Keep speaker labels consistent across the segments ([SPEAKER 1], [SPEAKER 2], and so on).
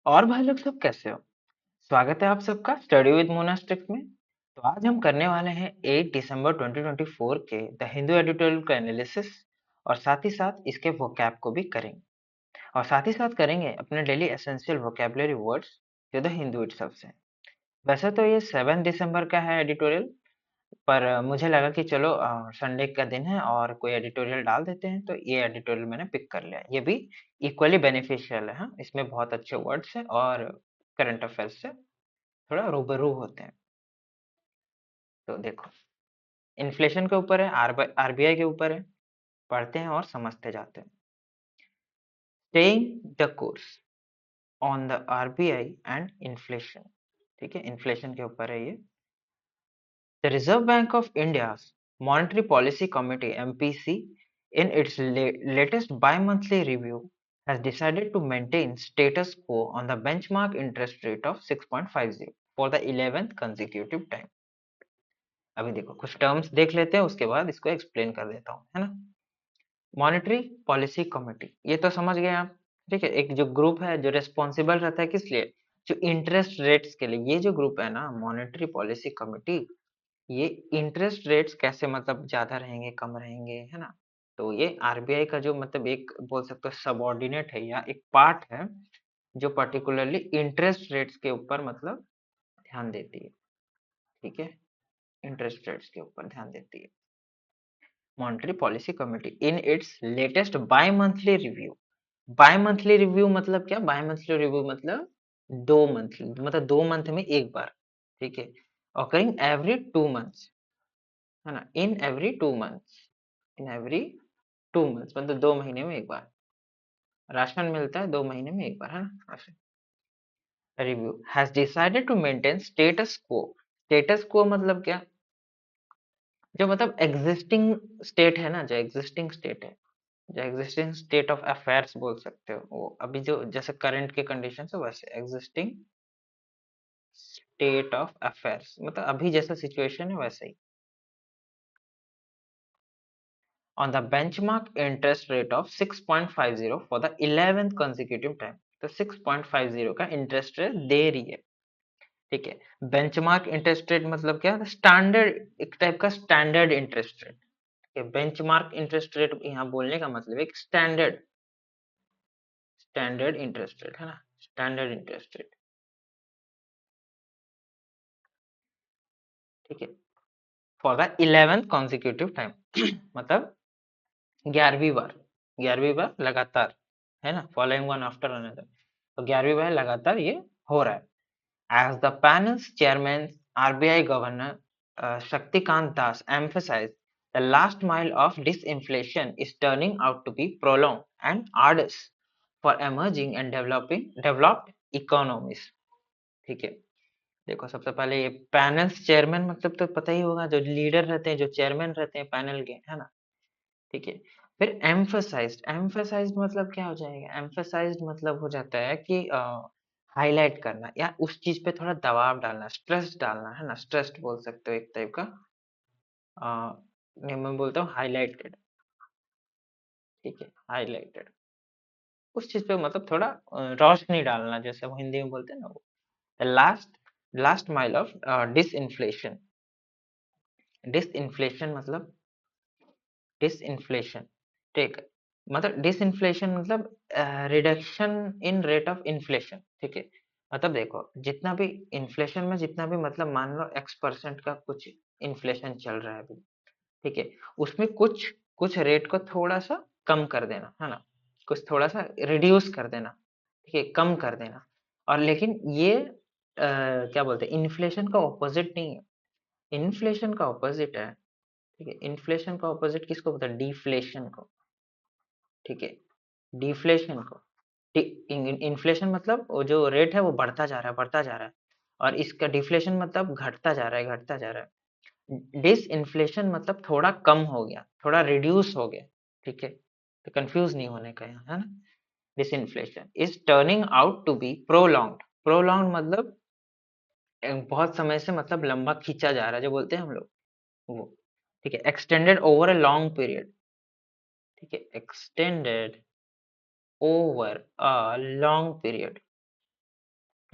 [SPEAKER 1] और भाई लोग सब कैसे हो? स्वागत है आप सबका स्टडी विद मोनास्टिक में। तो आज हम करने वाले हैं 8 दिसंबर 2024 के द हिंदू एडिटोरियल का एनालिसिस और साथ ही साथ इसके वोकैब को भी करेंगे और साथ ही साथ करेंगे अपने डेली एसेंशियल वोकैबुलरी वर्ड्स जो द हिंदू इटसेल्फ से हैं। वैसे तो ये 7 दिसंबर का है एडिटोरियल, पर मुझे लगा कि चलो संडे का दिन है और कोई एडिटोरियल डाल देते हैं, तो ये एडिटोरियल मैंने पिक कर लिया। ये भी इक्वली बेनिफिशियल है। हाँ, इसमें बहुत अच्छे वर्ड्स हैं और करंट अफेयर्स से थोड़ा रूबरू होते हैं। तो देखो, इन्फ्लेशन के ऊपर है, आरबीआई के ऊपर है। पढ़ते हैं और समझते जाते हैं। Staying the course on the RBI and inflation. ठीक है, इन्फ्लेशन के ऊपर है ये। The Reserve Bank of India's Monetary Policy Committee (MPC), in its latest bi-monthly review, has decided to maintain status quo on the benchmark interest rate of 6.50 for the 11th consecutive time. अभी देखो, कुछ terms देख लेते हैं, उसके बाद इसको explain कर देता हूँ, है ना। मॉनेटरी पॉलिसी कमेटी, ये तो समझ गए आप। ठीक है, एक जो ग्रुप है जो रिस्पॉन्सिबल रहता है किस लिए, जो इंटरेस्ट रेट्स के लिए। ये जो ग्रुप है ना, मॉनेटरी पॉलिसी कमेटी, ये इंटरेस्ट रेट्स कैसे मतलब ज्यादा रहेंगे कम रहेंगे, है ना। तो ये आरबीआई का जो मतलब एक बोल सकते हो सबऑर्डिनेट है या एक पार्ट है, जो पर्टिकुलरली इंटरेस्ट रेट्स के ऊपर मतलब ध्यान देती है। ठीक है, इंटरेस्ट रेट्स के ऊपर ध्यान देती है monetary policy committee in its latest bimonthly review. Bimonthly review मतलब क्या? बाय मंथली रिव्यू मतलब 2 मंथली, मतलब 2 मंथ में एक बार। ठीक है, occurring every 2 months, है ना, in every 2 months. In every 2 months मतलब 2 महीने में एक बार। राशन मिलता है 2 महीने में एक बार, है ना, ऐसे। Review has decided to maintain status quo. Status quo मतलब क्या? जो मतलब एग्जिस्टिंग स्टेट है ना, जो एग्जिस्टिंग स्टेट है, जो एग्जिस्टिंग स्टेट ऑफ अफेयर्स बोल सकते हो, वो अभी जो जैसे करंट के कंडीशन है वैसे एग्जिस्टिंग स्टेट ऑफ अफेयर्स, मतलब अभी जैसा सिचुएशन है वैसे ही। On the benchmark interest rate of 6.50 for the 11th consecutive time। तो 6.50 का इंटरेस्ट रेट दे रही है। ठीक है, बेंचमार्क इंटरेस्ट रेट मतलब क्या? स्टैंडर्ड, एक टाइप का स्टैंडर्ड इंटरेस्ट रेट। ठीक है, बेंचमार्क इंटरेस्ट रेट यहाँ बोलने का मतलब एक स्टैंडर्ड, स्टैंडर्ड इंटरेस्ट रेट, है ना, स्टैंडर्ड इंटरेस्ट रेट। ठीक है, for the 11th consecutive time मतलब 11वीं बार, 11वीं बार लगातार, है ना, फॉलोइंग वन आफ्टर अनदर। तो 11वीं बार लगातार ये हो रहा है। As the panel's chairman RBI governor Shaktikanta Das emphasized, the last mile of disinflation is turning out to be prolonged and arduous for emerging and developed economies। ठीक है, देखो सबसे पहले ये पैनल्स चेयरमैन मतलब तो पता ही होगा, जो लीडर रहते हैं, जो चेयरमैन रहते हैं पैनल के, है ना। ठीक है, फिर एम्फसाइज्ड, एम्फसाइज्ड मतलब क्या हो जाएगा? एम्फसाइज्ड मतलब हो जाता है कि हाईलाइट करना या उस चीज पे थोड़ा दबाव डालना, स्ट्रेस डालना, है ना, स्ट्रेस्ड बोल सकते हो एक टाइप का। नहीं, मैं बोलता हूँ हाईलाइटेड। ठीक है, हाईलाइटेड, उस चीज पे मतलब थोड़ा रोशनी डालना, जैसे वो हिंदी में बोलते हैं ना, वो लास्ट, लास्ट माइल ऑफ डिसइंफ्लेशन। डिसइंफ्लेशन मतलब डिसइंफ्लेशन, ठीक है, मतलब डिसइंफ्लेशन मतलब reduction in rate of inflation. ठीक है, मतलब देखो जितना भी इन्फ्लेशन में जितना भी मतलब मान लो x% का कुछ इन्फ्लेशन चल रहा है अभी। ठीक है, उसमें कुछ कुछ रेट को थोड़ा सा कम कर देना, है ना, कुछ थोड़ा सा रिड्यूस कर देना। ठीक है, कम कर देना। और लेकिन ये क्या बोलते हैं, इन्फ्लेशन का ऑपोजिट नहीं है। इन्फ्लेशन का ऑपोजिट है। ठीक है, इन्फ्लेशन का ऑपोजिट किसको बोलते हैं? डिफ्लेशन को। ठीक है, डिफ्लेशन को। इन्फ्लेशन मतलब वो जो रेट है वो बढ़ता जा रहा है, बढ़ता जा रहा है, और इसका डिफ्लेशन मतलब घटता जा रहा है, घटता जा रहा है। डिस इन्फ्लेशन मतलब थोड़ा कम हो गया, थोड़ा रिड्यूस हो गया। ठीक है, तो कंफ्यूज नहीं होने का यहाँ, है ना। This inflation is turning out to be prolonged. Prolong मतलब बहुत समय से मतलब लंबा खींचा जा रहा है, जो बोलते हैं हम लोग वो। ठीक है, extended over a long period. ठीक है, extended over a long period.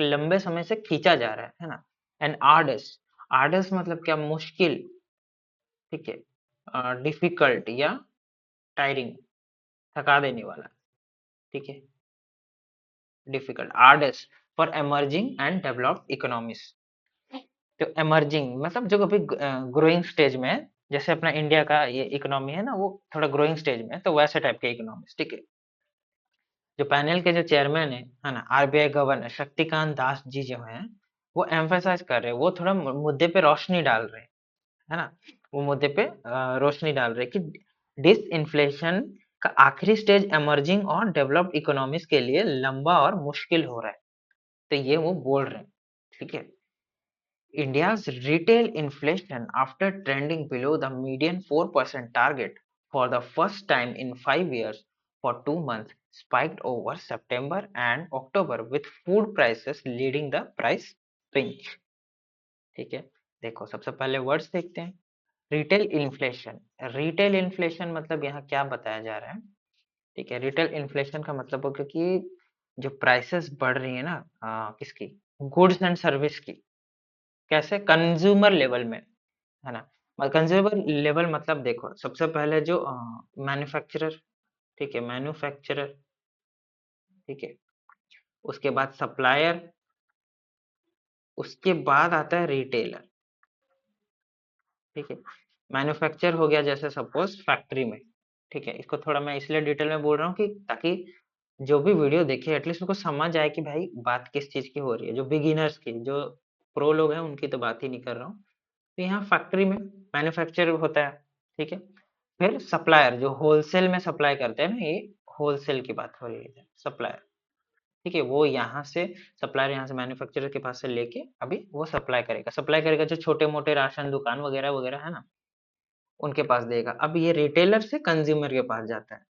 [SPEAKER 1] लंबे समय से खींचा जा रहा है ना। एंड आर्डस, आर्डस मतलब क्या, मुश्किल, ठीक है, डिफिकल्ट या टायरिंग, थका देने वाला, ठीक है, difficult, odds for emerging and developed economies. तो एमर्जिंग मतलब जो अभी ग्रोइंग स्टेज में है, जैसे अपना इंडिया का ये इकोनॉमी है ना, वो थोड़ा ग्रोइंग स्टेज में है, तो वैसे टाइप के इकोनॉमीज, ठीक है। जो पैनल के जो चेयरमैन है ना, आरबीआई गवर्नर शक्तिकांत दास जी जो हैं, वो एम्फेसाइज कर रहे हैं, वो थोड़ा मुद्दे पे रोशनी डाल रहे हैं, है ना। वो मुद्दे पे रोशनी डाल रहे हैं कि डिसइंफ्लेशन का आखिरी स्टेज इमर्जिंग और डेवलप्ड इकोनॉमीज के लिए लंबा और मुश्किल हो रहा है। तो ये वो बोल रहे हैं, ठीक है। India's retail inflation, after trending below the median 4% target for the first time in 5 years for 2 months, spiked over September and October, with food prices leading the price pinch. ठीक है, देखो सबसे पहले वर्ड्स देखते हैं। रिटेल इन्फ्लेशन, रिटेल इन्फ्लेशन मतलब यहाँ क्या बताया जा रहा है, ठीक है। रिटेल इन्फ्लेशन का मतलब हो, क्योंकि जो प्राइसेस बढ़ रही है ना, किसकी, गुड्स एंड सर्विस की, कैसे, कंज्यूमर लेवल में, है ना। कंज्यूमर लेवल मतलब देखो, सबसे पहले जो मैन्युफैक्चरर, ठीक है, मैन्युफैक्चरर, ठीक है, उसके बाद सप्लायर, उसके बाद आता है रिटेलर, ठीक है। मैन्युफैक्चर हो गया जैसे सपोज फैक्ट्री में, ठीक है। इसको थोड़ा मैं इसलिए डिटेल में बोल रहा हूँ कि ताकि जो भी वीडियो देखे एटलीस्ट उनको समझ आए कि भाई बात किस चीज की हो रही है। जो बिगिनर्स की, जो प्रो लोग हैं उनकी तो बात ही नहीं कर रहा हूँ। तो यहाँ फैक्ट्री में मैन्युफैक्चर होता है, ठीक है। फिर सप्लायर जो होलसेल में सप्लाई करते हैं ना, ये होलसेल की बात हो रही है, सप्लायर, ठीक है। वो यहाँ से सप्लायर, यहाँ से मैन्युफैक्चरर के पास से लेके अभी वो सप्लाई करेगा, सप्लाई करेगा जो छोटे मोटे राशन दुकान वगैरह वगैरह है ना, उनके पास देगा। अब ये रिटेलर से कंज्यूमर के पास जाता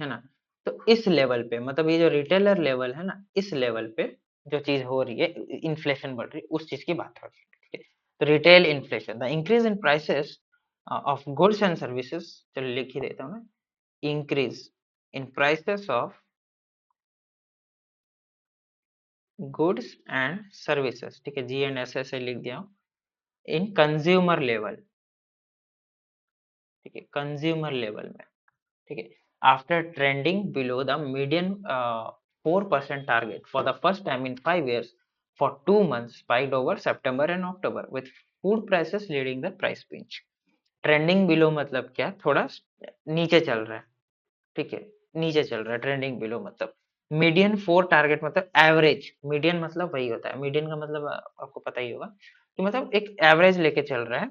[SPEAKER 1] है ना। तो इस लेवल पे मतलब ये जो रिटेलर लेवल है ना, इस लेवल पे जो चीज हो रही है, इन्फ्लेशन बढ़ रही है, उस चीज की बात हो रही है, ठीक है। तो retail inflation, the increase in prices of goods and services, चलो लिख ही देता हूँ मैं, increase in prices of goods and services, ठीक है, जी एंड एस ऐसे लिख दिया हूँ, इन कंज्यूमर लेवल, ठीक है, कंज्यूमर लेवल में, ठीक है। After trending below the median 4% target for the first time in 5 years for 2 months, spiked over September and October with food prices leading the price pinch. Trending below मतलब क्या, थोड़ा नीचे चल रहा है, ठीक है, नीचे चल रहा है। ट्रेंडिंग बिलो मतलब मीडियन 4 टारगेट मतलब एवरेज, मीडियन मतलब वही होता है, मीडियन का मतलब आपको पता ही होगा कि मतलब एक एवरेज लेके चल रहा है,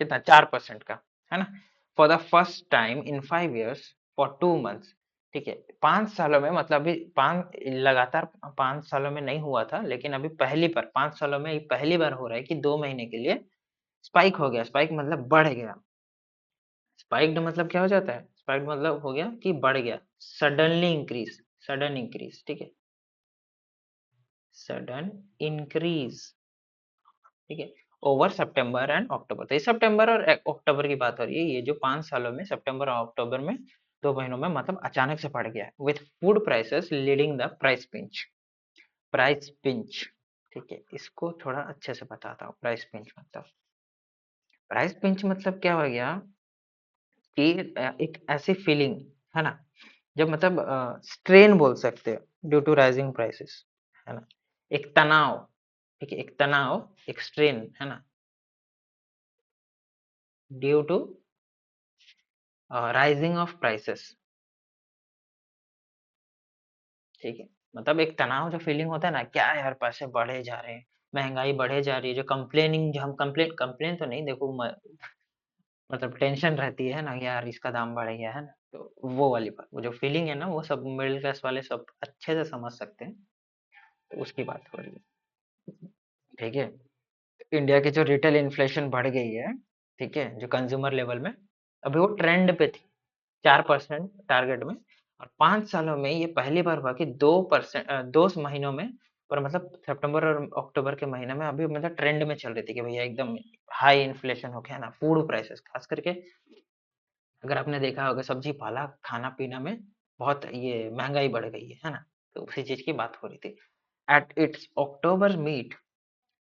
[SPEAKER 1] कितना, 4% का, है ना। For the first time in 5 years for 2 months, ठीक है। 5 सालों में मतलब अभी पांच लगातार 5 सालों में नहीं हुआ था, लेकिन अभी पहली बार 5 सालों में पहली बार हो रहा है कि 2 महीने के लिए स्पाइक हो गया। स्पाइक मतलब बढ़ गया, स्पाइक्ड मतलब क्या हो जाता है, स्पाइक्ड मतलब हो गया कि बढ़ गया, सडनली इंक्रीज, सडन इंक्रीज, ठीक है, सडन इंक्रीज, ठीक है, ओवर सितंबर एंड अक्टूबर। तो ये सितंबर और अक्टूबर की बात हो रही है, ये जो 5 सालों में सितंबर और अक्टूबर में 2 महीनों में मतलब अचानक से बढ़ गया है, with food prices leading the price pinch, price pinch, ठीक है। इसको थोड़ा अच्छे से बताता हूँ, प्राइस पिंच मतलब, प्राइस पिंच मतलब क्या हो गया कि एक ऐसी फीलिंग, है ना, जब मतलब स्ट्रेन बोल सकते हो ड्यू टू राइजिंग प्राइसेस, है ना, एक तनाव, ठीक है, एक तनाव, एक स्ट्रेन, है ना, due to rising of prices, ठीक है। मतलब एक तनाव जो फीलिंग होता है ना, क्या यार पैसे बढ़े जा रहे हैं, महंगाई बढ़े जा रही है, जो कंप्लेनिंग, जो हम कंप्लेन कंप्लेन तो नहीं, देखो मतलब टेंशन रहती है ना कि यार इसका दाम बढ़ गया है ना, तो वो वाली बात, वो जो फीलिंग है ना, वो सब मिडिल क्लास वाले सब अच्छे से समझ सकते हैं। तो उसकी बात हो रही है, ठीक है। इंडिया की जो रिटेल इन्फ्लेशन बढ़ गई है, ठीक है, जो कंज्यूमर लेवल में, अभी वो ट्रेंड पे थी 4% टारगेट में, और 5 सालों में ये पहली बार हुआ कि 2%, 2 महीनों में, पर मतलब सितंबर और अक्टूबर के महीने में अभी मतलब ट्रेंड में चल रही थी कि भैया एकदम हाई इन्फ्लेशन हो गया ना, फूड प्राइसेस खास करके, अगर आपने देखा होगा सब्जी पाला खाना पीना में बहुत ये महंगाई बढ़ गई है ना, तो उसी चीज की बात हो रही थी। At its October meet,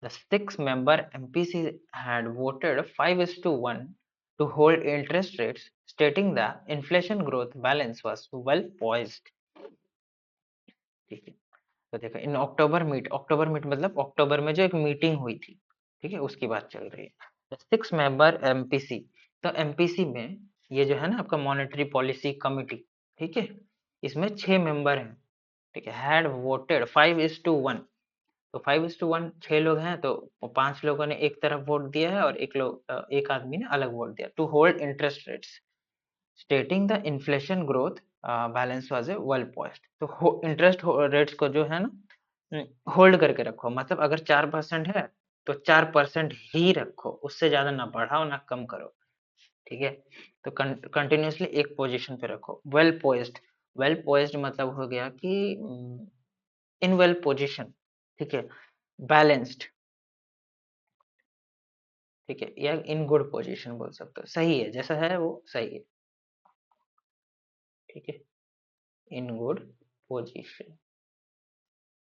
[SPEAKER 1] the six-member MPC had voted 5:1 to hold interest rates, stating the inflation growth balance was well poised. ठीक है, तो देखो इन अक्टूबर मीट मतलब अक्टूबर में जो एक मीटिंग हुई थी, ठीक है, उसकी बात चल रही है। सिक्स मेंबर एमपीसी, तो एमपीसी में ये जो है ना आपका मॉनेटरी पॉलिसी कमिटी, ठीक है, इसमें 6 मेंबर हैं, ठीक है, हैड वोटेड 5:1, तो 5:1 6 लोग हैं, तो 5 लोगों ने एक तरफ वोट दिया है और एक आदमी ने अलग वोट दिया to hold interest rates, stating the inflation growth balance was a well poised. तो इंटरेस्ट रेट्स को जो है ना होल्ड करके रखो, मतलब अगर 4% है तो 4% ही रखो, उससे ज्यादा ना बढ़ाओ ना कम करो, ठीक है। तो कंटिन्यूसली एक पोजीशन पे रखो। वेल पोइज्ड, वेल पोइज्ड मतलब हो गया कि इन वेल पोजीशन, ठीक है, बैलेंस्ड, ठीक है, या इन गुड पोजीशन बोल सकते हो, सही है, जैसा है वो सही है, ठीक है, इन गुड पोजीशन,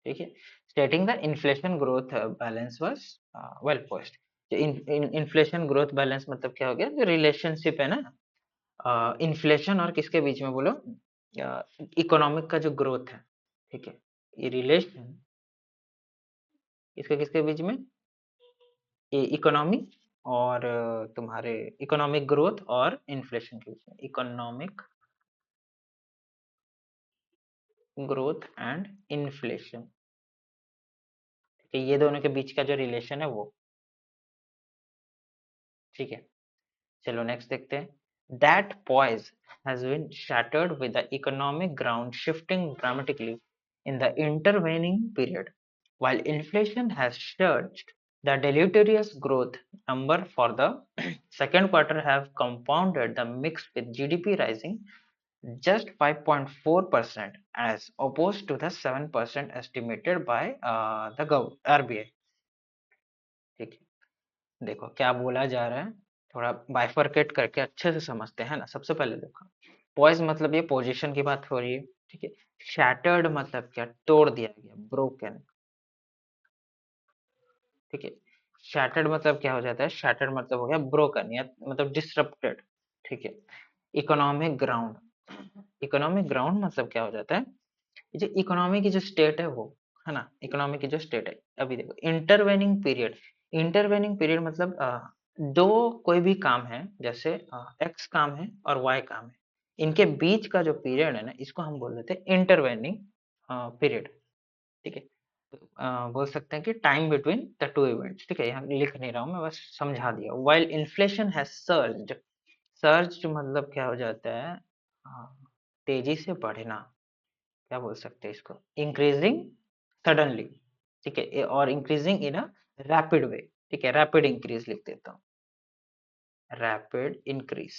[SPEAKER 1] ठीक है, स्टेटिंग the inflation growth balance was well post. Inflation growth balance मतलब क्या हो गया, जो रिलेशनशिप है ना इन्फ्लेशन और किसके बीच में बोलो, इकोनॉमिक का जो ग्रोथ है, ठीक है, ये रिलेशन इसके किसके बीच में, ये इकोनॉमी और तुम्हारे इकोनॉमिक ग्रोथ और इन्फ्लेशन के बीच में, इकोनॉमिक ग्रोथ एंड इन्फ्लेशन, ठीक है, ये दोनों के बीच का जो रिलेशन है वो, ठीक है। चलो नेक्स्ट देखते हैं। That poise has been shattered with the economic ground shifting dramatically in the intervening period. While inflation has surged, the deleterious growth number for the second quarter have compounded the mix with GDP rising just 5.4% as opposed to the 7% estimated by the RBI. ठीक है, देखो क्या बोला जा रहा है, थोड़ा bifurcate करके अच्छे से समझते हैं ना। सबसे पहले देखो, पॉइज मतलब ये पोजीशन की बात हो रही है, ठीक है। शैटर्ड मतलब क्या, तोड़ दिया गया, ब्रोकन, ठीक है। शैटर्ड मतलब क्या हो जाता है, शैटर्ड मतलब हो गया ब्रोकन या मतलब डिसरप्टेड, ठीक है। इकोनॉमिक ग्राउंड, इकोनॉमिक ग्राउंड मतलब क्या हो जाता है, जो इकोनॉमी की जो स्टेट है वो, है ना, इकोनॉमी की जो स्टेट है। अभी देखो इंटरवेनिंग पीरियड, इंटरवेनिंग पीरियड मतलब दो कोई भी काम है, जैसे एक्स काम है और वाई काम है, इनके बीच का जो पीरियड है ना, इसको हम बोल देते हैं इंटरवेनिंग पीरियड, ठीक है। तो, बोल सकते हैं कि time between the two events, ठीक है, यहाँ लिख नहीं रहा हूँ मैं, बस समझा दिया। While inflation has surged, surge मतलब क्या हो जाता है, तेजी से बढ़ना, क्या बोल सकते हैं इसको, इंक्रीजिंग सडनली, ठीक है, और इंक्रीजिंग इन अ रैपिड वे, ठीक है, रैपिड इंक्रीज लिख देता हूँ, रैपिड इंक्रीज।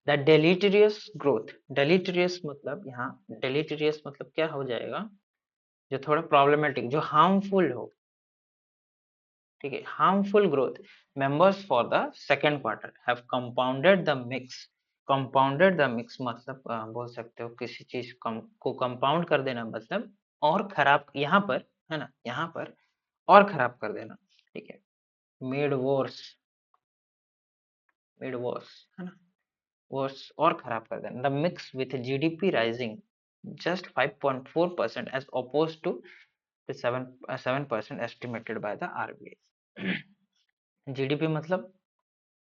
[SPEAKER 1] द डेलिटेरियस ग्रोथ, डेलिटेरियस मतलब यहाँ डेलिटेरियस मतलब क्या हो जाएगा, जो थोड़ा प्रॉब्लमेटिक, जो हार्मफुल हो, ठीक है, harmful growth members for the second quarter have compounded the mix, compounded the mix मतलब बोल सकते हो किसी चीज को कंपाउंड कर देना, मतलब और खराब, यहाँ पर है ना, यहाँ पर और खराब कर देना, ठीक है, मेड वर्स, मेड वर्स, है ना, वर्स और खराब कर देना। The mix with GDP rising just 5.4% as opposed to the 7% estimated by the RBI। GDP मतलब,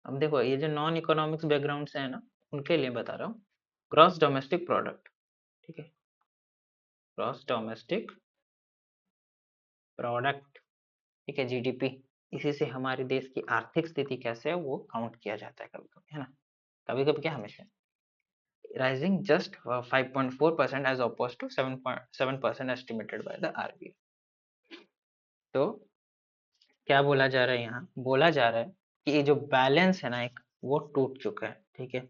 [SPEAKER 1] अब देखो ये जो नॉन इकोनॉमिक्स बैकग्राउंड से है ना, उनके लिए बता रहा हूँ, ग्रॉस डोमेस्टिक प्रोडक्ट, ठीक है, ग्रॉस डोमेस्टिक प्रोडक्ट, ठीक है, जीडीपी, इसी से हमारे देश की आर्थिक स्थिति कैसे है वो काउंट किया जाता है कभी कभी, है ना, कभी कभी क्या, हमेशा। Rising just 5.4% as oppose to 7% estimated by the RBI. तो क्या बोला जा रहा है, यहाँ बोला जा रहा है कि ये जो बैलेंस है ना एक, वो टूट चुका है, ठीक है,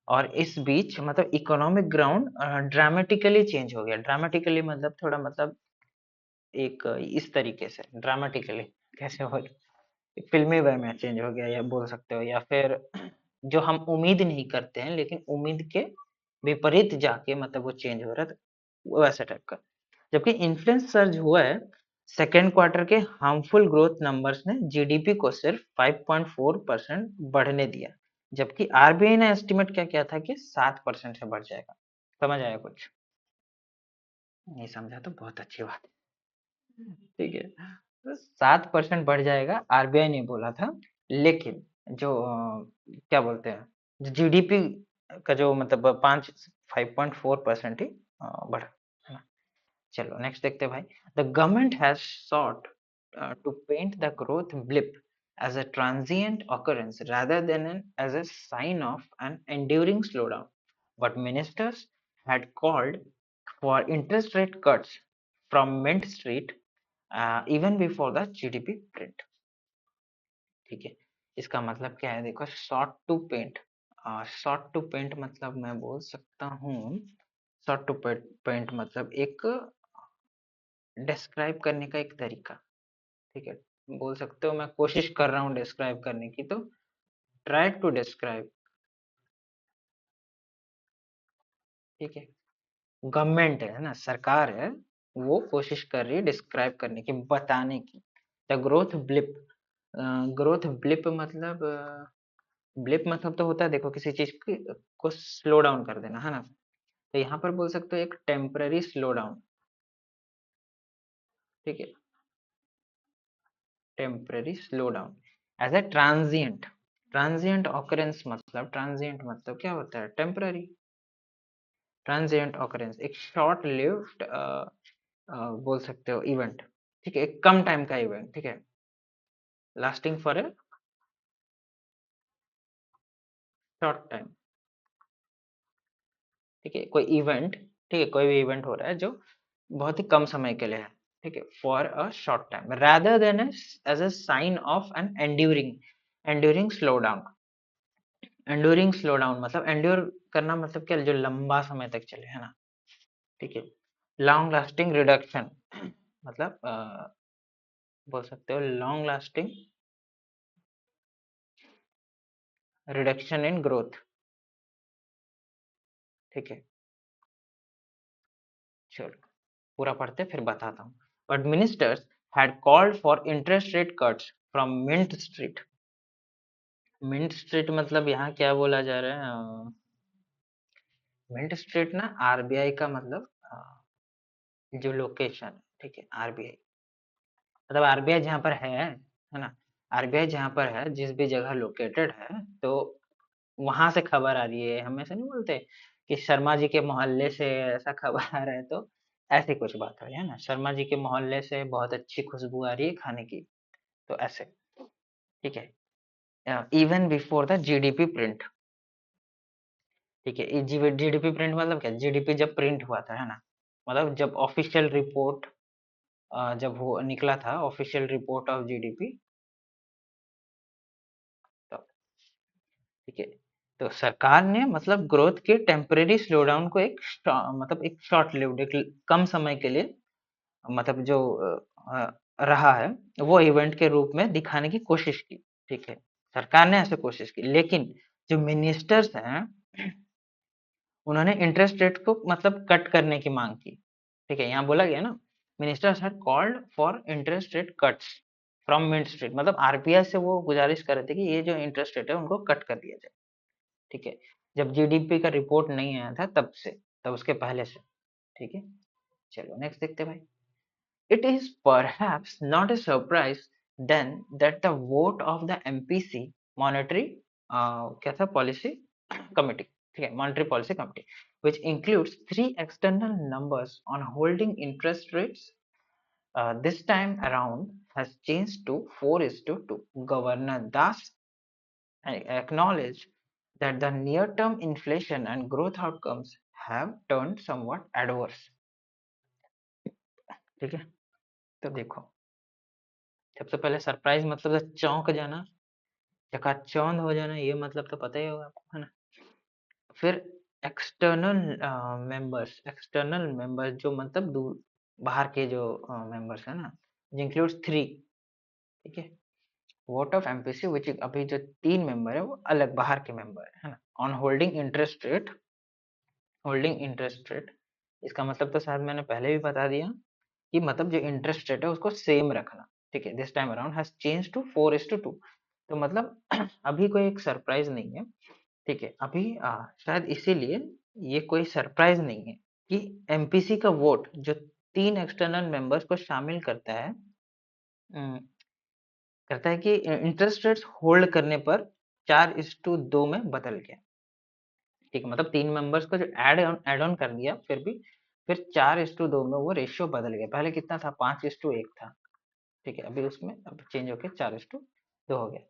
[SPEAKER 1] और इस बीच मतलब इकोनॉमिक ग्राउंड ड्रामेटिकली चेंज हो गया। ड्रामेटिकली मतलब थोड़ा मतलब एक इस तरीके से ड्रामेटिकली, कैसे बोल, फिल्मी वे में चेंज हो गया या बोल सकते हो, या फिर जो हम उम्मीद नहीं करते हैं लेकिन उम्मीद के विपरीत जाके मतलब वो चेंज हो रहा था, वैसा टाइप का। जबकि इन्फ्लुएंस सर्ज हुआ है सेकेंड क्वार्टर के हार्मफुल ग्रोथ नंबर्स ने जीडीपी को सिर्फ 5.4% बढ़ने दिया, जबकि आरबीआई ने एस्टिमेट क्या किया था कि 7% से बढ़ जाएगा। समझ आया कुछ? नहीं समझा तो बहुत अच्छी बात है। ठीक है, तो 7% बढ़ जाएगा आरबीआई ने बोला था, लेकिन जो क्या बोलते हैं, जो जीडीपी का जो मतलब 5.4% ही बढ़ा, है ना? चलो नेक्स्ट देखते हैं भाई। The government has sought to paint the growth blip as a transient occurrence rather than as a sign of an enduring slowdown, but ministers had called for interest rate cuts from Mint Street even before the GDP print. ठीक है, इसका मतलब क्या है देखो, short to paint. Short to paint मतलब मैं बोल सकता हूँ, शॉर्ट टू पेंट मतलब एक डिस्क्राइब करने का एक तरीका। ठीक है, बोल सकते हो मैं कोशिश कर रहा हूँ डिस्क्राइब करने की, तो ट्राई टू डिस्क्राइब। ठीक है, गवर्नमेंट है ना, सरकार है, वो कोशिश कर रही है डिस्क्राइब करने की, बताने की। The growth blip, growth blip मतलब ब्लिप मतलब तो होता है देखो किसी चीज की को स्लो डाउन कर देना, है ना? तो यहाँ पर बोल सकते हो एक टेम्पररी स्लो डाउन। ठीक है, temporary slow down as a transient. Transient occurrence मतलब, ट्रांजिएंट मतलब क्या होता है, टेम्पररी। ट्रांजिएंट ऑकरेंस एक शॉर्ट लिव्ड बोल सकते हो इवेंट। ठीक है, एक कम टाइम का इवेंट। ठीक है, lasting for a short time. ठीक है, कोई इवेंट, ठीक है, कोई भी इवेंट हो रहा है जो बहुत ही कम समय के लिए है। ठीक है, for a short time rather than as a sign of an enduring slowdown। enduring slowdown मतलब endure करना मतलब क्या, जो लंबा समय तक चले, है ना? ठीक है, लॉन्ग लास्टिंग रिडक्शन मतलब बोल सकते हो long lasting reduction in growth. ठीक है, चलो पूरा पढ़ते फिर बताता हूँ। But ministers had called for interest rate cuts from Mint Street। Mint Street मतलब यहाँ क्या बोला जा रहा है, मिंट स्ट्रीट ना आरबीआई का मतलब जो लोकेशन है। ठीक है, आरबीआई मतलब आरबीआई जहाँ पर है ना? आरबीआई जहाँ पर है, जिस भी जगह लोकेटेड है, तो वहां से खबर आ रही है। हम ऐसे नहीं बोलते कि शर्मा जी के मोहल्ले से ऐसा खबर आ रहा है, तो ऐसी कुछ बात हो रही है ना, शर्मा जी के मोहल्ले से बहुत अच्छी खुशबू आ रही है खाने की, तो ऐसे। ठीक है, even before the GDP print. ठीक है, जीडीपी प्रिंट मतलब क्या, जीडीपी जब प्रिंट हुआ था, है ना? मतलब जब ऑफिशियल रिपोर्ट जब वो निकला था, ऑफिशियल रिपोर्ट ऑफ जीडीपी, तब। ठीक है, तो सरकार ने मतलब ग्रोथ के टेम्परेरी स्लोडाउन को एक मतलब एक शॉर्ट लिव्ड, एक कम समय के लिए मतलब जो रहा है, वो इवेंट के रूप में दिखाने की कोशिश की। ठीक है, सरकार ने ऐसे कोशिश की, लेकिन जो मिनिस्टर्स हैं उन्होंने इंटरेस्ट रेट को मतलब कट करने की मांग की। ठीक है, यहाँ बोला गया ना, ministers had called for interest rate cuts from Mint Street, मतलब आरबीआई से वो गुजारिश कर रहे थे कि ये जो इंटरेस्ट रेट है उनको कट कर दिया जाए। ठीक है, जब जीडीपी का रिपोर्ट नहीं आया था तब से, तब उसके पहले से। ठीक है, चलो नेक्स्ट देखते हैं भाई। It is perhaps not a surprise then that the vote of the MPC monetary क्या था पॉलिसी कमिटी, ठीक है, monetary policy committee, which includes three external numbers on holding interest rates, this time around has changed to 4:2। Governor Das acknowledged that the near-term inflation and growth outcomes have turned somewhat adverse। ठीक है, तो देखो, सबसे पहले surprise मतलब तो चौंक जाना, चकाचौंध हो जाना, ये मतलब तो पता ही होगा आपको, है ना? फिर एक्सटर्नल मेंबर्स जो मतलब दूर बाहर के जो मेंबर्स है ना, इंक्लूड्स थ्री। ठीक है, वोट ऑफ एमपीसी विच अभी जो तीन मेंबर है वो अलग बाहर के मेंबर है ना, on holding interest rate. Holding interest rate इसका मतलब तो शायद मैंने पहले भी बता दिया, कि मतलब जो इंटरेस्ट रेट है उसको सेम रखना, ठीक है। This time around has change to 4:2। तो मतलब अभी कोई एक सरप्राइज नहीं है, ठीक है। अभी शायद इसीलिए ये कोई सरप्राइज नहीं है कि एमपीसी का वोट जो 3 एक्सटर्नल मेंबर्स को शामिल उम, करता है कि इंटरेस्ट रेट्स होल्ड करने पर 4:2 में बदल गया, ठीक है। मतलब 3 मेंबर्स को जो ऐड ऑन कर दिया, फिर 4:2 में वो रेशियो बदल गया। पहले कितना था? 5:1 था, ठीक है। अभी उसमें अब चेंज होके 4:2 हो गया।